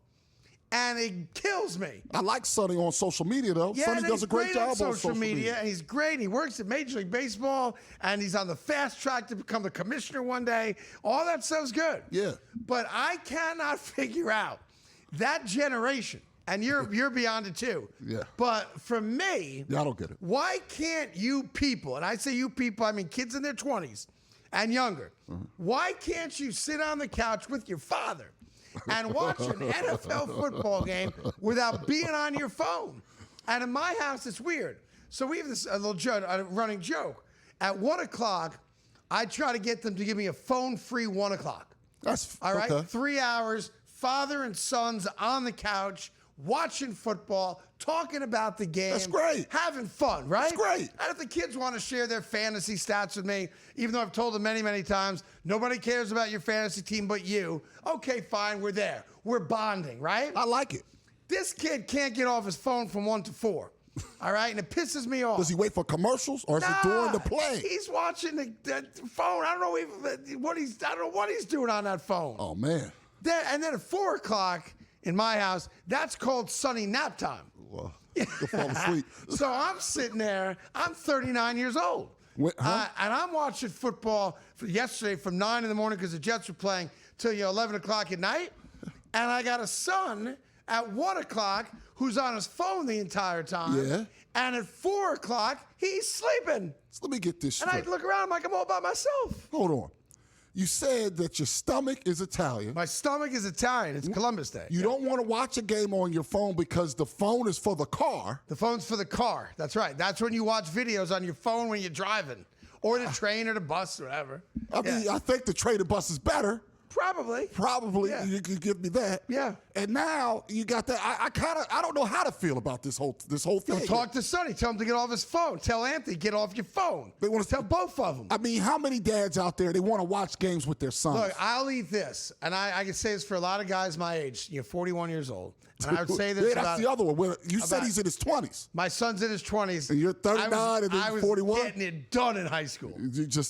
And it kills me. I like Sonny on social media, though. Yeah, Sonny does a great job on social media. And he's great. He works at Major League Baseball, and he's on the fast track to become the commissioner one day. All that stuff's good. Yeah. But I cannot figure out that generation. And you're beyond it too. Yeah. But for me, I don't get it. Why can't you people, and I say you people, I mean kids in their 20s and younger, why can't you sit on the couch with your father and watch an NFL football game without being on your phone? And in my house, it's weird. So we have this a running joke. At 1 o'clock, I try to get them to give me a phone-free 1 o'clock. That's all right. Okay. 3 hours, father and sons on the couch, watching football, talking about the game. That's great. Having fun, right? That's great. And if the kids want to share their fantasy stats with me, even though I've told them many, many times, nobody cares about your fantasy team but you. Okay, fine, we're there. We're bonding, right? I like it. This kid can't get off his phone from 1 to 4. All right, and it pisses me off. Does he wait for commercials, or is it during the play? He's watching the phone. I don't know what he's doing on that phone. Oh man. And then at 4 o'clock in my house, that's called Sunny nap time. Well, you'll fall asleep. So I'm sitting there. I'm 39 years old. And I'm watching football yesterday from 9 in the morning because the Jets were playing till 11 o'clock at night. And I got a son at 1 o'clock who's on his phone the entire time. Yeah. And at 4 o'clock, he's sleeping. So let me get this straight. And I look around, I'm like, I'm all by myself. Hold on. You said that your stomach is Italian. My stomach is Italian. It's Columbus Day. You don't want to watch a game on your phone because the phone is for the car. The phone's for the car. That's right. That's when you watch videos on your phone when you're driving. Or the train or the bus or whatever. I mean, I think the train and bus is better. Probably. Yeah. You could give me that. Yeah. And now you got that. I don't know how to feel about this whole thing. Well, talk to Sonny. Tell him to get off his phone. Tell Anthony, get off your phone. They want to tell both of them. I mean, how many dads out there, they want to watch games with their sons? Look, I'll eat this. And I can say this for a lot of guys my age. You're 41 years old. And I would say this that's the other one. You said he's in his 20s. My son's in his 20s. And you're 39 and then 41? I was getting it done in high school.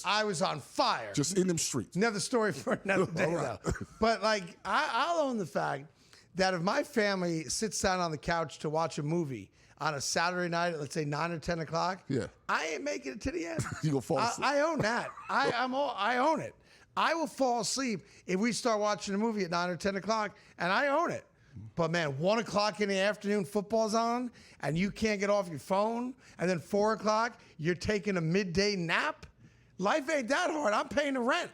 I was on fire. Just in them streets. Another story for another day, though. But, I'll own the fact that if my family sits down on the couch to watch a movie on a Saturday night at, let's say, 9 or 10 o'clock, I ain't making it to the end. You gonna fall asleep. I own that. I own it. I will fall asleep if we start watching a movie at 9 or 10 o'clock, and I own it. But, man, 1 o'clock in the afternoon, football's on, and you can't get off your phone, and then 4 o'clock, you're taking a midday nap? Life ain't that hard. I'm paying the rent.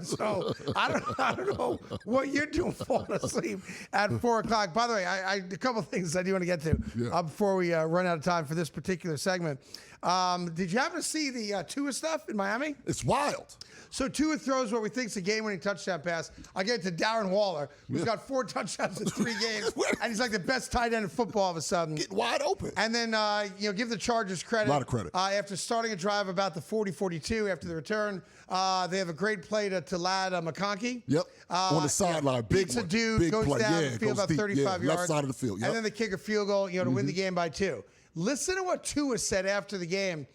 So I don't know what you're doing falling asleep at 4 o'clock. By the way, a couple of things I do want to get to before we run out of time for this particular segment. Did you happen to see the Tua stuff in Miami? It's wild. So Tua throws what we think is a game-winning touchdown pass. I get to Darren Waller, who's got 4 touchdowns in 3 games, and he's like the best tight end in football all of a sudden. Get wide open. And then, give the Chargers credit. A lot of credit. After starting a drive about the 40-42 after the return, they have a great play to Lad McConkey. Yep. On the sideline. Big beats one. a dude, Big goes play. down the field about deep. 35 yards. Left side of the field. Yep. And then they kick a field goal, to win the game by 2. Listen to what Tua said after the game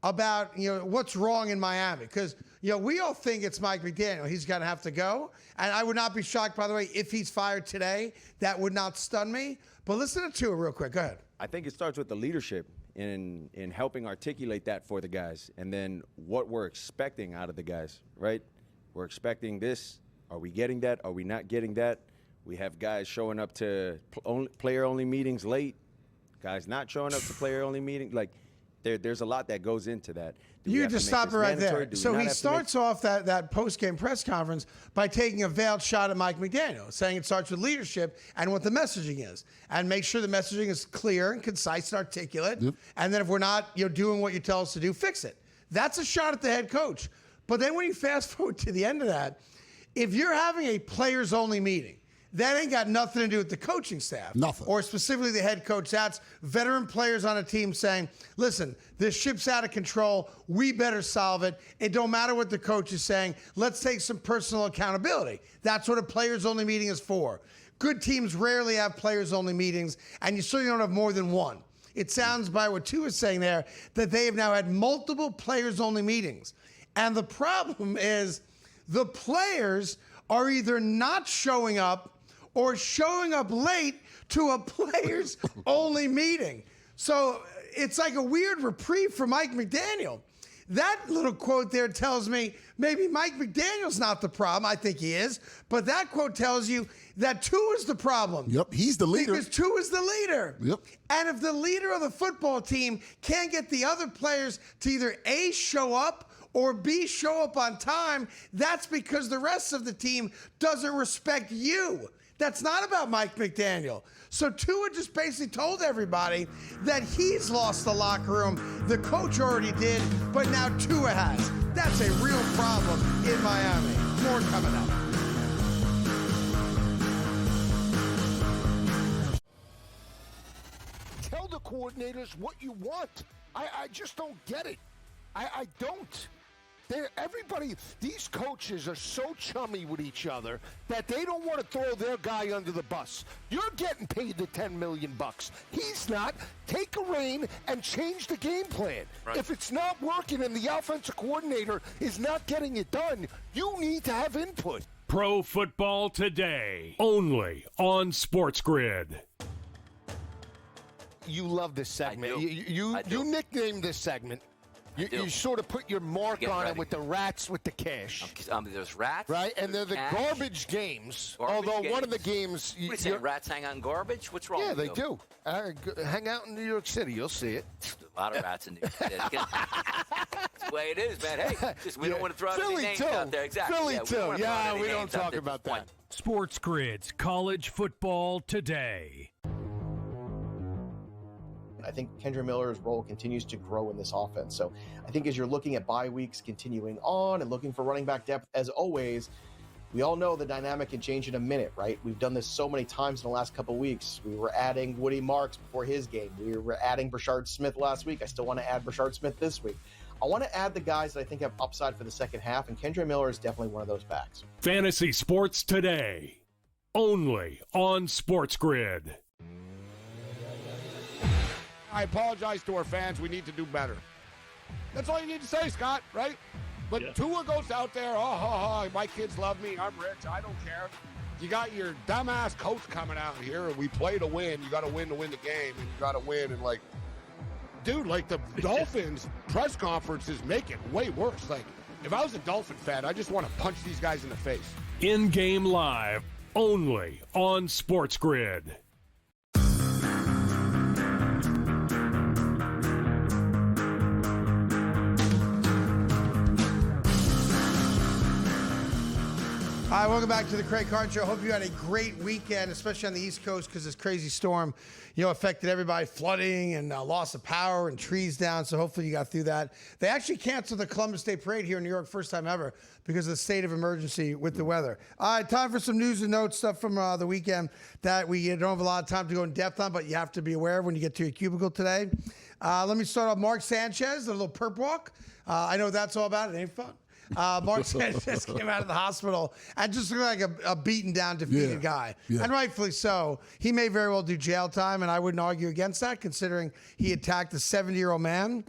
about, what's wrong in Miami. Because, we all think it's Mike McDaniel. He's going to have to go. And I would not be shocked, by the way, if he's fired today. That would not stun me. But listen to Tua real quick. Go ahead. I think it starts with the leadership in helping articulate that for the guys. And then what we're expecting out of the guys, right? We're expecting this. Are we getting that? Are we not getting that? We have guys showing up to player-only meetings late. Guys not showing up to player-only meetings. Like, there's a lot that goes into that. You just stop it right there. So he starts off that post-game press conference by taking a veiled shot at Mike McDaniel, saying it starts with leadership and what the messaging is. And make sure the messaging is clear and concise and articulate. Yep. And then if we're not doing what you tell us to do, fix it. That's a shot at the head coach. But then when you fast forward to the end of that, if you're having a players-only meeting, that ain't got nothing to do with the coaching staff. Nothing. Or specifically the head coach. That's veteran players on a team saying, listen, this ship's out of control. We better solve it. It don't matter what the coach is saying. Let's take some personal accountability. That's what a players-only meeting is for. Good teams rarely have players-only meetings, and you certainly don't have more than one. It sounds by what Tua is saying there that they have now had multiple players-only meetings. And the problem is the players are either not showing up or showing up late to a players-only meeting. So it's like a weird reprieve for Mike McDaniel. That little quote there tells me maybe Mike McDaniel's not the problem. I think he is. But that quote tells you that Tua is the problem. Yep, he's the leader. Because Tua is the leader. Yep. And if the leader of the football team can't get the other players to either A, show up, or B, show up on time, that's because the rest of the team doesn't respect you. That's not about Mike McDaniel. So Tua just basically told everybody that he's lost the locker room. The coach already did, but now Tua has. That's a real problem in Miami. More coming up. Tell the coordinators what you want. I just don't get it. I don't. These coaches are so chummy with each other that they don't want to throw their guy under the bus. You're getting paid the $10 million. He's not. Take a rein and change the game plan. Right. If it's not working and the offensive coordinator is not getting it done, you need to have input. Pro Football Today, only on SportsGrid. You love this segment. You nicknamed this segment. You sort of put your mark on it with the rats with the cash. There's rats. Right? And they're the cash. Garbage games. Garbage one of the games. What are you saying, rats hang out in garbage? What's wrong with you? Yeah, they do. Hang out in New York City. You'll see it. A lot of rats in New York City. That's the way it is, man. Hey, we don't want to throw out any names out there. Exactly. Philly, too. Yeah, we don't talk about that. SportsGrid's College Football Today. I think Kendra Miller's role continues to grow in this offense. So I think as you're looking at bye weeks continuing on and looking for running back depth, as always, we all know the dynamic can change in a minute, right? We've done this so many times in the last couple of weeks. We were adding Woody Marks before his game. We were adding Brashard Smith last week. I still want to add Brashard Smith this week. I want to add the guys that I think have upside for the second half, and Kendra Miller is definitely one of those backs. Fantasy Sports Today, only on SportsGrid. I apologize to our fans. We need to do better. That's all you need to say, Scott, right? But Tua goes out there, my kids love me. I'm rich. I don't care. You got your dumbass coach coming out here, and we play to win. You got to win the game, and you got to win. And, dude, the Dolphins press conferences make it way worse. If I was a Dolphin fan, I just want to punch these guys in the face. In-game live Only on SportsGrid. All right, welcome back to the Craig Carton Show. Hope you had a great weekend, especially on the East Coast, because this crazy storm, affected everybody, flooding and loss of power and trees down. So hopefully you got through that. They actually canceled the Columbus Day Parade here in New York, first time ever, because of the state of emergency with the weather. All right, time for some news and notes, stuff from the weekend that we don't have a lot of time to go in depth on, but you have to be aware of when you get to your cubicle today. Let me start off. Mark Sanchez, the little perp walk. I know what that's all about. It ain't fun. Mark Sanchez came out of the hospital and just looked like a beaten down, defeated guy. Yeah. And rightfully so. He may very well do jail time, and I wouldn't argue against that, considering he attacked a 70-year-old man.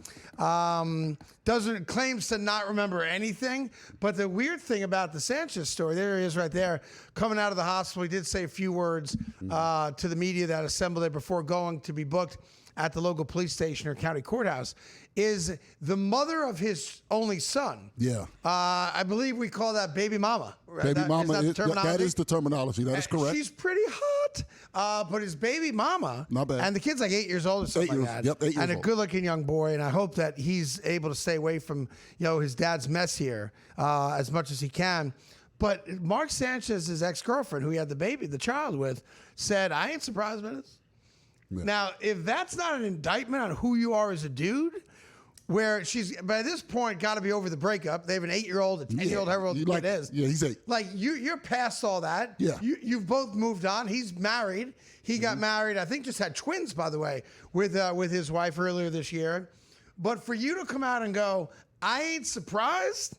Claims to not remember anything. But the weird thing about the Sanchez story, there he is right there, coming out of the hospital. He did say a few words to the media that assembled there before going to be booked at the local police station or county courthouse, is the mother of his only son. Yeah. I believe we call that baby mama. Right? Baby mama, that is the terminology. That is correct. She's pretty hot. But his baby mama, not bad. And the kid's like 8 years old or something like that. Yep, 8 years and a old. good-looking young boy. And I hope that he's able to stay away from his dad's mess here as much as he can. But Mark Sanchez's ex-girlfriend, who he had the child with, said, "I ain't surprised by this." Yeah. Now, if that's not an indictment on who you are as a dude, where she's, by this point, got to be over the breakup. They have an 8-year-old, a 10-year-old, however old the kid is. Yeah, he's 8. Like, you're past all that. Yeah. You've both moved on. He's married. He got married, I think just had twins, by the way, with his wife earlier this year. But for you to come out and go, "I ain't surprised,"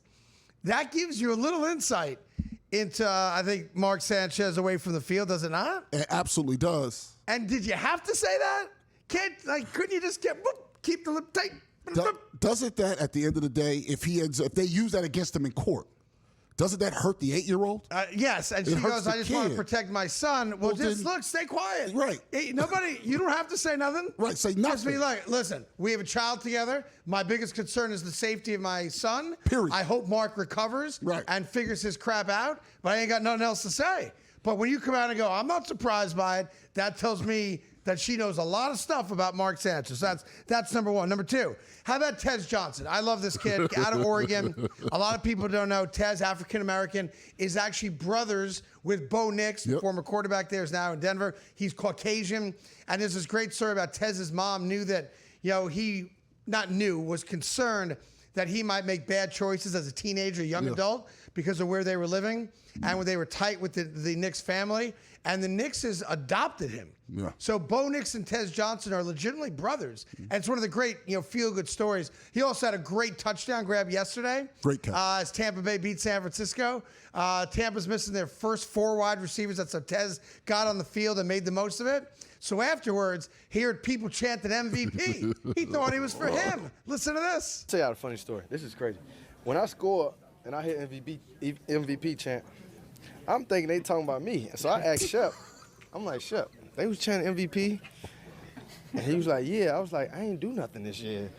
that gives you a little insight into, I think, Mark Sanchez away from the field, does it not? It absolutely does. And did you have to say that? Couldn't you just keep the lip tight? Doesn't that, at the end of the day, if they use that against him in court, doesn't that hurt the 8-year-old? Yes, and she goes, "I just want to protect my son." Well, just look, stay quiet. Right. Nobody, you don't have to say nothing. Right, say nothing. Just be like, "Listen, we have a child together. My biggest concern is the safety of my son. Period. I hope Mark recovers and figures his crap out, but I ain't got nothing else to say." But when you come out and go, "I'm not surprised by it," that tells me that she knows a lot of stuff about Mark Sanchez. That's number one. Number two, how about Tez Johnson? I love this kid out of Oregon. A lot of people don't know Tez, African-American, is actually brothers with Bo Nix, the former quarterback there, is now in Denver. He's Caucasian. And there's this great story about Tez's mom knew that, was concerned that he might make bad choices as a teenager, young adult, because of where they were living and when they were tight with the Nix family. And the Nixes adopted him. Yeah. So Bo Nix and Tez Johnson are legitimately brothers. And it's one of the great, feel-good stories. He also had a great touchdown grab yesterday. Great catch. As Tampa Bay beat San Francisco. Tampa's missing their first 4 wide receivers. That's how Tez got on the field and made the most of it. So afterwards, he heard people chanting MVP. He thought he was for him. Listen to this. I'll tell you a funny story. This is crazy. When I score and I hit MVP chant, I'm thinking they talking about me. So I asked Shep. I'm like, "Shep, they was chanting MVP?" And he was like, "Yeah." I was like, "I ain't do nothing this year."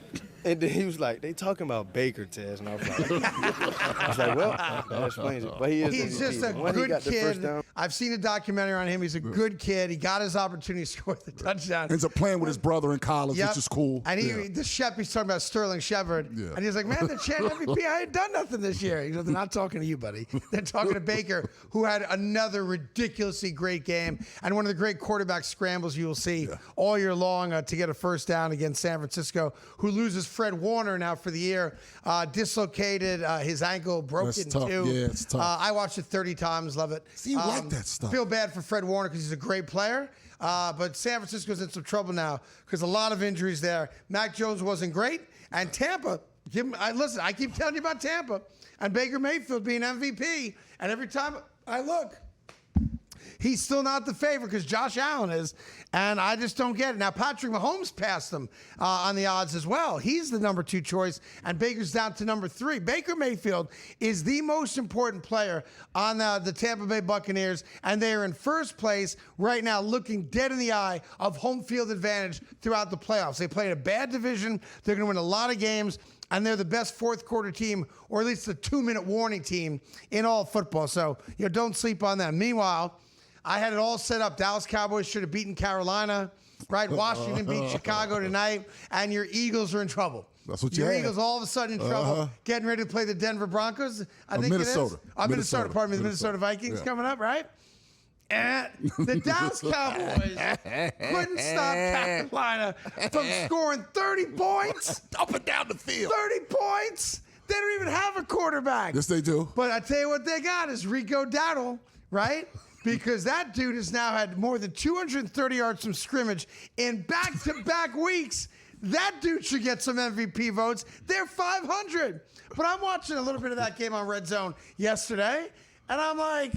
And then he was like, "They talking about Baker, Tez." And I was like, "Well, that explains it." But he's just a good kid. I've seen a documentary on him. He's a good kid. He got his opportunity to score the touchdown. Ends up playing with his brother in college, which is cool. And the Shep, he's talking about Sterling Shepard. Yeah. And he's like, "Man, they're chanting MVP. I ain't done nothing this year." He goes, "They're not talking to you, buddy. They're talking to Baker, who had another ridiculously great game and one of the great quarterback scrambles you will see all year long to get a first down against San Francisco, who loses Fred Warner now for the year, dislocated his ankle, broke it in two. Yeah, it's tough. I watched it 30 times, love it. See, you like that stuff. Feel bad for Fred Warner because he's a great player, but San Francisco's in some trouble now because a lot of injuries there. Mac Jones wasn't great, and Tampa, listen, I keep telling you about Tampa, and Baker Mayfield being MVP, and every time I look, he's still not the favorite because Josh Allen is, and I just don't get it. Now, Patrick Mahomes passed him on the odds as well. He's the number 2 choice, and Baker's down to number 3. Baker Mayfield is the most important player on the Tampa Bay Buccaneers, and they are in first place right now, looking dead in the eye of home field advantage throughout the playoffs. They play in a bad division. They're going to win a lot of games. And they're the best fourth quarter team, or at least the 2-minute warning team in all football. So, don't sleep on them. Meanwhile, I had it all set up. Dallas Cowboys should have beaten Carolina, right? Washington beat Chicago tonight, and your Eagles are in trouble. That's what you Your had. Eagles all of a sudden in trouble, getting ready to play the Denver Broncos. I think Minnesota. it is. Minnesota. Pardon me, the Minnesota Vikings coming up, right? And the Dallas Cowboys couldn't stop Carolina from scoring 30 points. Up and down the field. 30 points. They don't even have a quarterback. Yes, they do. But I tell you what they got is Rico Dowdle, right? Because that dude has now had more than 230 yards from scrimmage in back-to-back weeks. That dude should get some MVP votes. They're 500. But I'm watching a little bit of that game on Red Zone yesterday, and I'm like,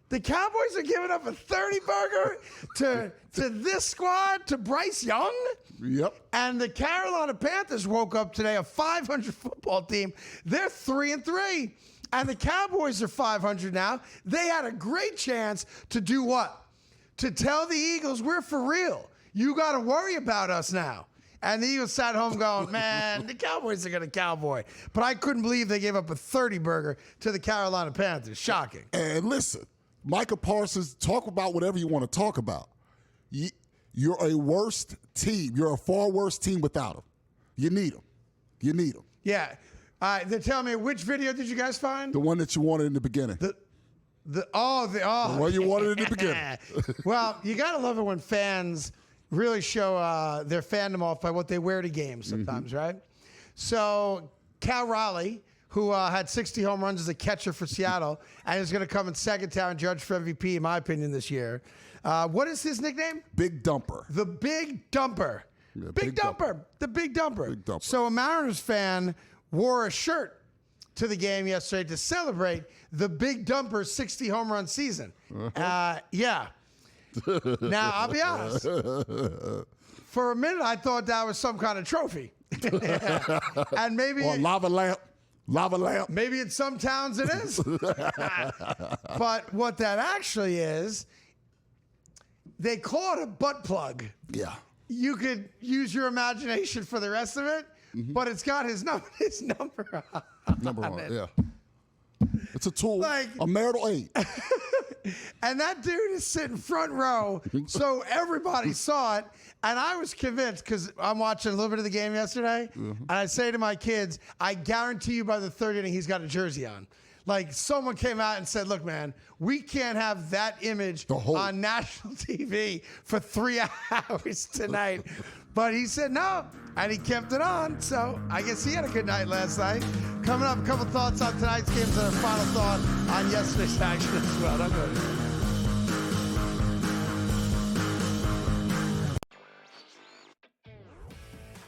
the Cowboys are giving up a 30-burger to this squad, to Bryce Young? Yep. And the Carolina Panthers woke up today, a 500 football team. They're 3-3. And the Cowboys are 500 now. They had a great chance to do what? To tell the Eagles, we're for real. You got to worry about us now. And the Eagles sat home going, man, the Cowboys are going to cowboy. But I couldn't believe they gave up a 30-burger to the Carolina Panthers. Shocking. And listen, Micah Parsons, talk about whatever you want to talk about. You're a worse team. You're a far worse team without him. You need him. You need him. Yeah. They're telling me, which video did you guys find? The one that you wanted in the beginning. The one you wanted in the beginning. Well, you got to love it when fans really show their fandom off by what they wear to games sometimes, right? So Cal Raleigh, who had 60 home runs as a catcher for Seattle, and is going to come in second town judge for MVP, in my opinion, this year. What is his nickname? Big Dumper. The Big Dumper. Yeah, Big Dumper. The Big Dumper. Big Dumper. So a Mariners fan wore a shirt to the game yesterday to celebrate the Big Dumper 60 home run season. Yeah. Now, I'll be honest. For a minute, I thought that was some kind of trophy. And maybe... Or lava lamp. Lava lamp. Maybe in some towns it is. But what that actually is, they call it a butt plug. Yeah. You could use your imagination for the rest of it, but it's got his number Number on one, it. yeah. It's a tool, Like- a marital aid. And that dude is sitting front row, so everybody saw it. And I was convinced, because I'm watching a little bit of the game yesterday, and I say to my kids, I guarantee you by the third inning, he's got a jersey on. Like, someone came out and said, look, man, we can't have that image on national TV for 3 hours tonight. But he said no, and he kept it on. So I guess he had a good night last night. Coming up, a couple thoughts on tonight's games and a final thought on yesterday's action as well. Don't go there.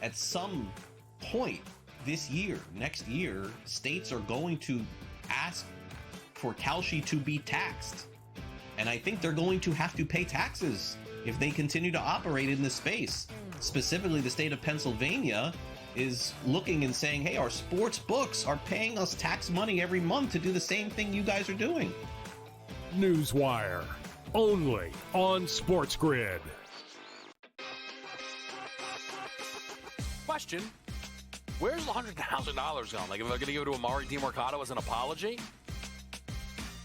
At some point this year, next year, states are going to ask for Kalshi to be taxed. And I think they're going to have to pay taxes if they continue to operate in this space. Specifically, the state of Pennsylvania is looking and saying, hey, our sports books are paying us tax money every month to do the same thing you guys are doing. Newswire, only on SportsGrid. Question, where's the $100,000 gone? Like, if I'm going to give it to Amari DiMercato as an apology?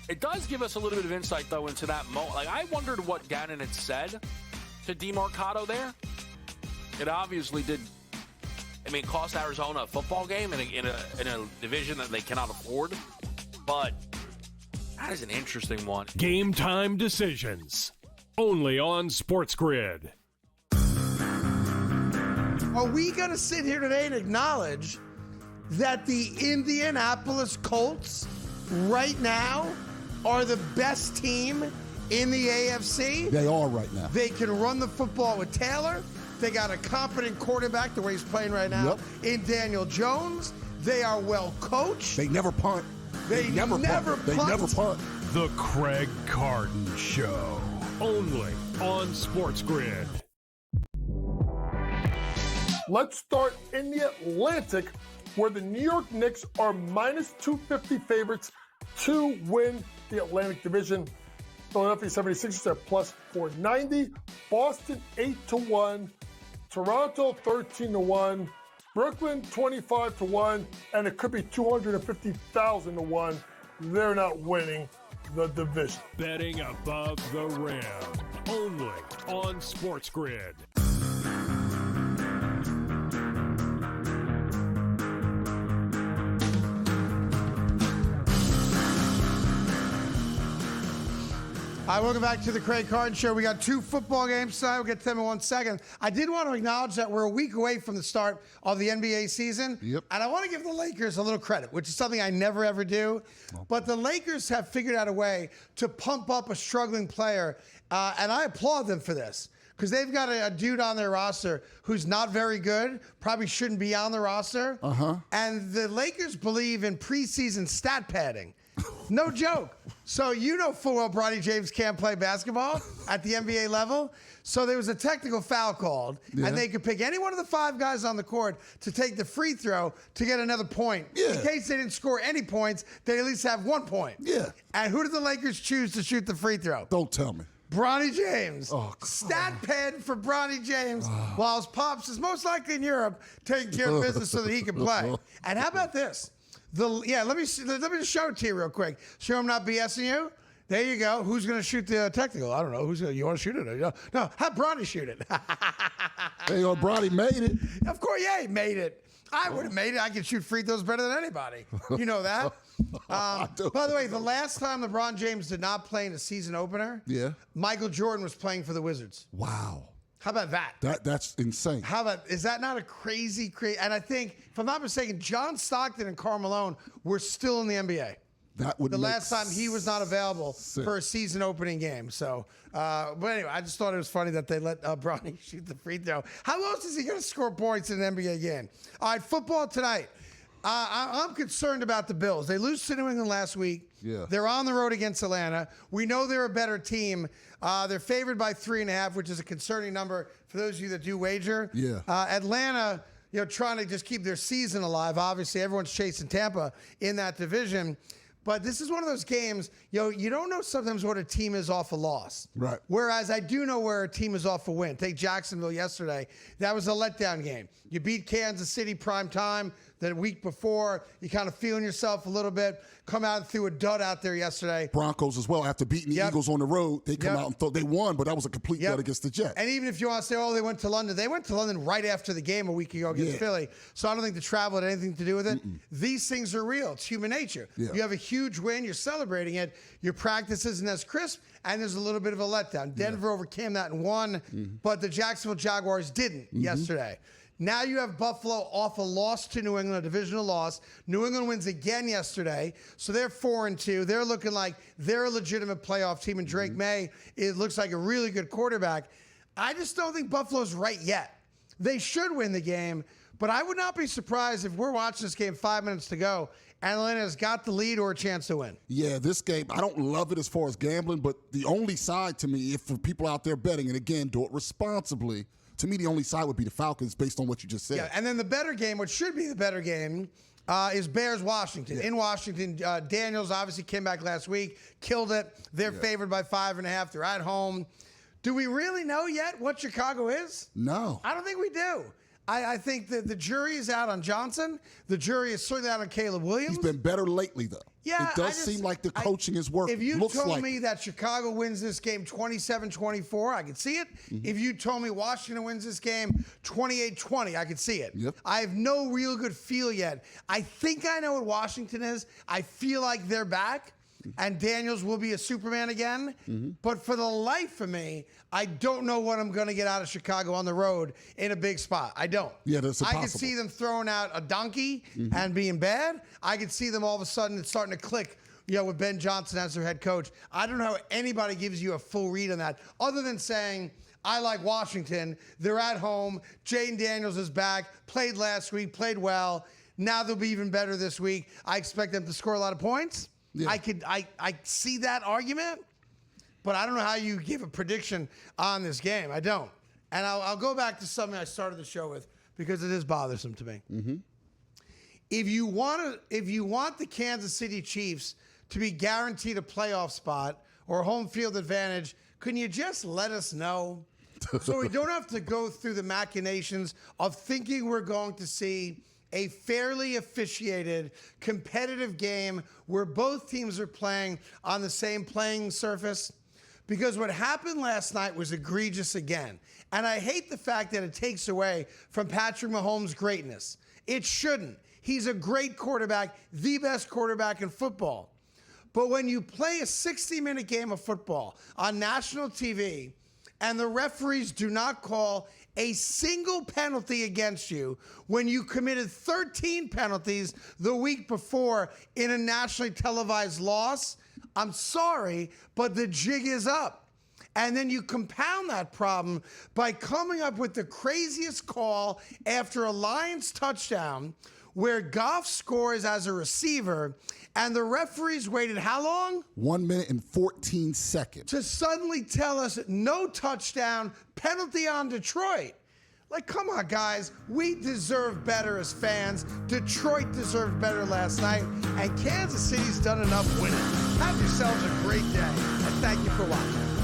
It does give us a little bit of insight, though, into that moment. Like, I wondered what Gannon had said to DiMercato there. It obviously did, cost Arizona a football game in a division that they cannot afford. But that is an interesting one. Game time decisions, only on SportsGrid. Are we going to sit here today and acknowledge that the Indianapolis Colts right now are the best team in the AFC? They are right now. They can run the football with Taylor. They got a competent quarterback, the way he's playing right now, in Daniel Jones. They are well coached. They never punt. They never punt. They never punt. The Craig Carton Show, only on SportsGrid. Let's start in the Atlantic, where the New York Knicks are minus 250 favorites to win the Atlantic Division. Philadelphia 76ers are plus 490. Boston 8-1. Toronto 13-1. Brooklyn 25-1. And it could be 250,000 to 1. They're not winning. the division. Betting above the rim. Only on SportsGrid. All right, welcome back to the Craig Carton Show. We got 2 football games tonight. We'll get to them in 1 second. I did want to acknowledge that we're a week away from the start of the NBA season. Yep. And I want to give the Lakers a little credit, which is something I never, ever do. But the Lakers have figured out a way to pump up a struggling player, and I applaud them for this. Because they've got a dude on their roster who's not very good, probably shouldn't be on the roster. And the Lakers believe in preseason stat padding. No joke. So you know full well Bronny James can't play basketball at the NBA level. So there was a technical foul called, and they could pick any one of the 5 guys on the court to take the free throw to get another point. In case they didn't score any points, they at least have 1 point. And who did the Lakers choose to shoot the free throw? Don't tell me. Bronny James. Oh, stat pad for Bronny James, while his pops is most likely in Europe taking care of business so that he can play. And how about this? Let me just show it to you real quick. Sure I'm not BSing you? There you go. Who's going to shoot the technical? I don't know. You want to shoot it? No, have Bronny shoot it. There you go. Bronny made it. Of course, he made it. I would have made it. I can shoot free throws better than anybody. You know that? By the way, the last time LeBron James did not play in a season opener, Michael Jordan was playing for the Wizards. Wow. How about that? That's insane. Is that not a crazy? And I think, if I'm not mistaken, John Stockton and Karl Malone were still in the NBA. That would the last time he was not available for a season opening game. So, but anyway, I just thought it was funny that they let Bronny shoot the free throw. How else is he going to score points in an NBA game? All right, football tonight. I'm concerned about the Bills. They lose to New England last week. They're on the road against Atlanta. We know they're a better team. They're favored by 3.5, which is a concerning number for those of you that do wager. Atlanta, trying to just keep their season alive. Obviously, everyone's chasing Tampa in that division. But this is one of those games, you don't know sometimes what a team is off a loss. Right. Whereas I do know where a team is off a win. Take Jacksonville yesterday. That was a letdown game. You beat Kansas City prime time. The week before, you kind of feeling yourself a little bit. Come out and threw a dud out there yesterday. Broncos as well. After beating the Eagles on the road, they come out and thought they won, but that was a complete dud against the Jets. And even if you want to say, they went to London. They went to London right after the game a week ago against Philly. So I don't think the travel had anything to do with it. These things are real. It's human nature. You have a huge win. You're celebrating it. Your practice isn't as crisp, and there's a little bit of a letdown. Denver overcame that and won, but the Jacksonville Jaguars didn't yesterday. Now you have Buffalo off a loss to New England, a divisional loss. New England wins again yesterday, so they're 4-2. They're looking like they're a legitimate playoff team, and Drake May, it looks like a really good quarterback. I just don't think Buffalo's right yet. They should win the game, but I would not be surprised if we're watching this game 5 minutes to go, and Atlanta's got the lead or a chance to win. Yeah, this game, I don't love it as far as gambling, but the only side to me, if for people out there betting, and again, do it responsibly, to me, the only side would be the Falcons based on what you just said. Yeah, and then the better game, what should be the better game, is Bears-Washington. In Washington, Daniels obviously came back last week, killed it. They're favored by 5.5. They're at home. Do we really know yet what Chicago is? No. I don't think we do. I think that the jury is out on Johnson. The jury is certainly out on Caleb Williams. He's been better lately, though. Yeah, it does seem like the coaching is working. If you told me that Chicago wins this game 27-24, I could see it. If you told me Washington wins this game 28-20, I could see it. I have no real good feel yet. I think I know what Washington is. I feel like they're back, and Daniels will be a Superman again. But for the life of me, I don't know what I'm going to get out of Chicago on the road in a big spot. I don't. Yeah, that's impossible. I can see them throwing out a donkey and being bad. I can see them all of a sudden it's starting to click, with Ben Johnson as their head coach. I don't know how anybody gives you a full read on that other than saying, I like Washington. They're at home. Jaden Daniels is back. Played last week. Played well. Now they'll be even better this week. I expect them to score a lot of points. Yeah. I see that argument. But I don't know how you give a prediction on this game. I don't. And I'll go back to something I started the show with because it is bothersome to me. If you want the Kansas City Chiefs to be guaranteed a playoff spot or home field advantage, couldn't you just let us know? So we don't have to go through the machinations of thinking we're going to see a fairly officiated, competitive game where both teams are playing on the same playing surface? Because what happened last night was egregious again. And I hate the fact that it takes away from Patrick Mahomes' greatness. It shouldn't. He's a great quarterback, the best quarterback in football. But when you play a 60-minute game of football on national TV and the referees do not call a single penalty against you when you committed 13 penalties the week before in a nationally televised loss, I'm sorry, but the jig is up. And then you compound that problem by coming up with the craziest call after a Lions touchdown where Goff scores as a receiver and the referees waited how long? 1 minute and 14 seconds. To suddenly tell us no touchdown, penalty on Detroit. Like, come on, guys. We deserve better as fans. Detroit deserved better last night, and Kansas City's done enough winning. Have yourselves a great day, and thank you for watching.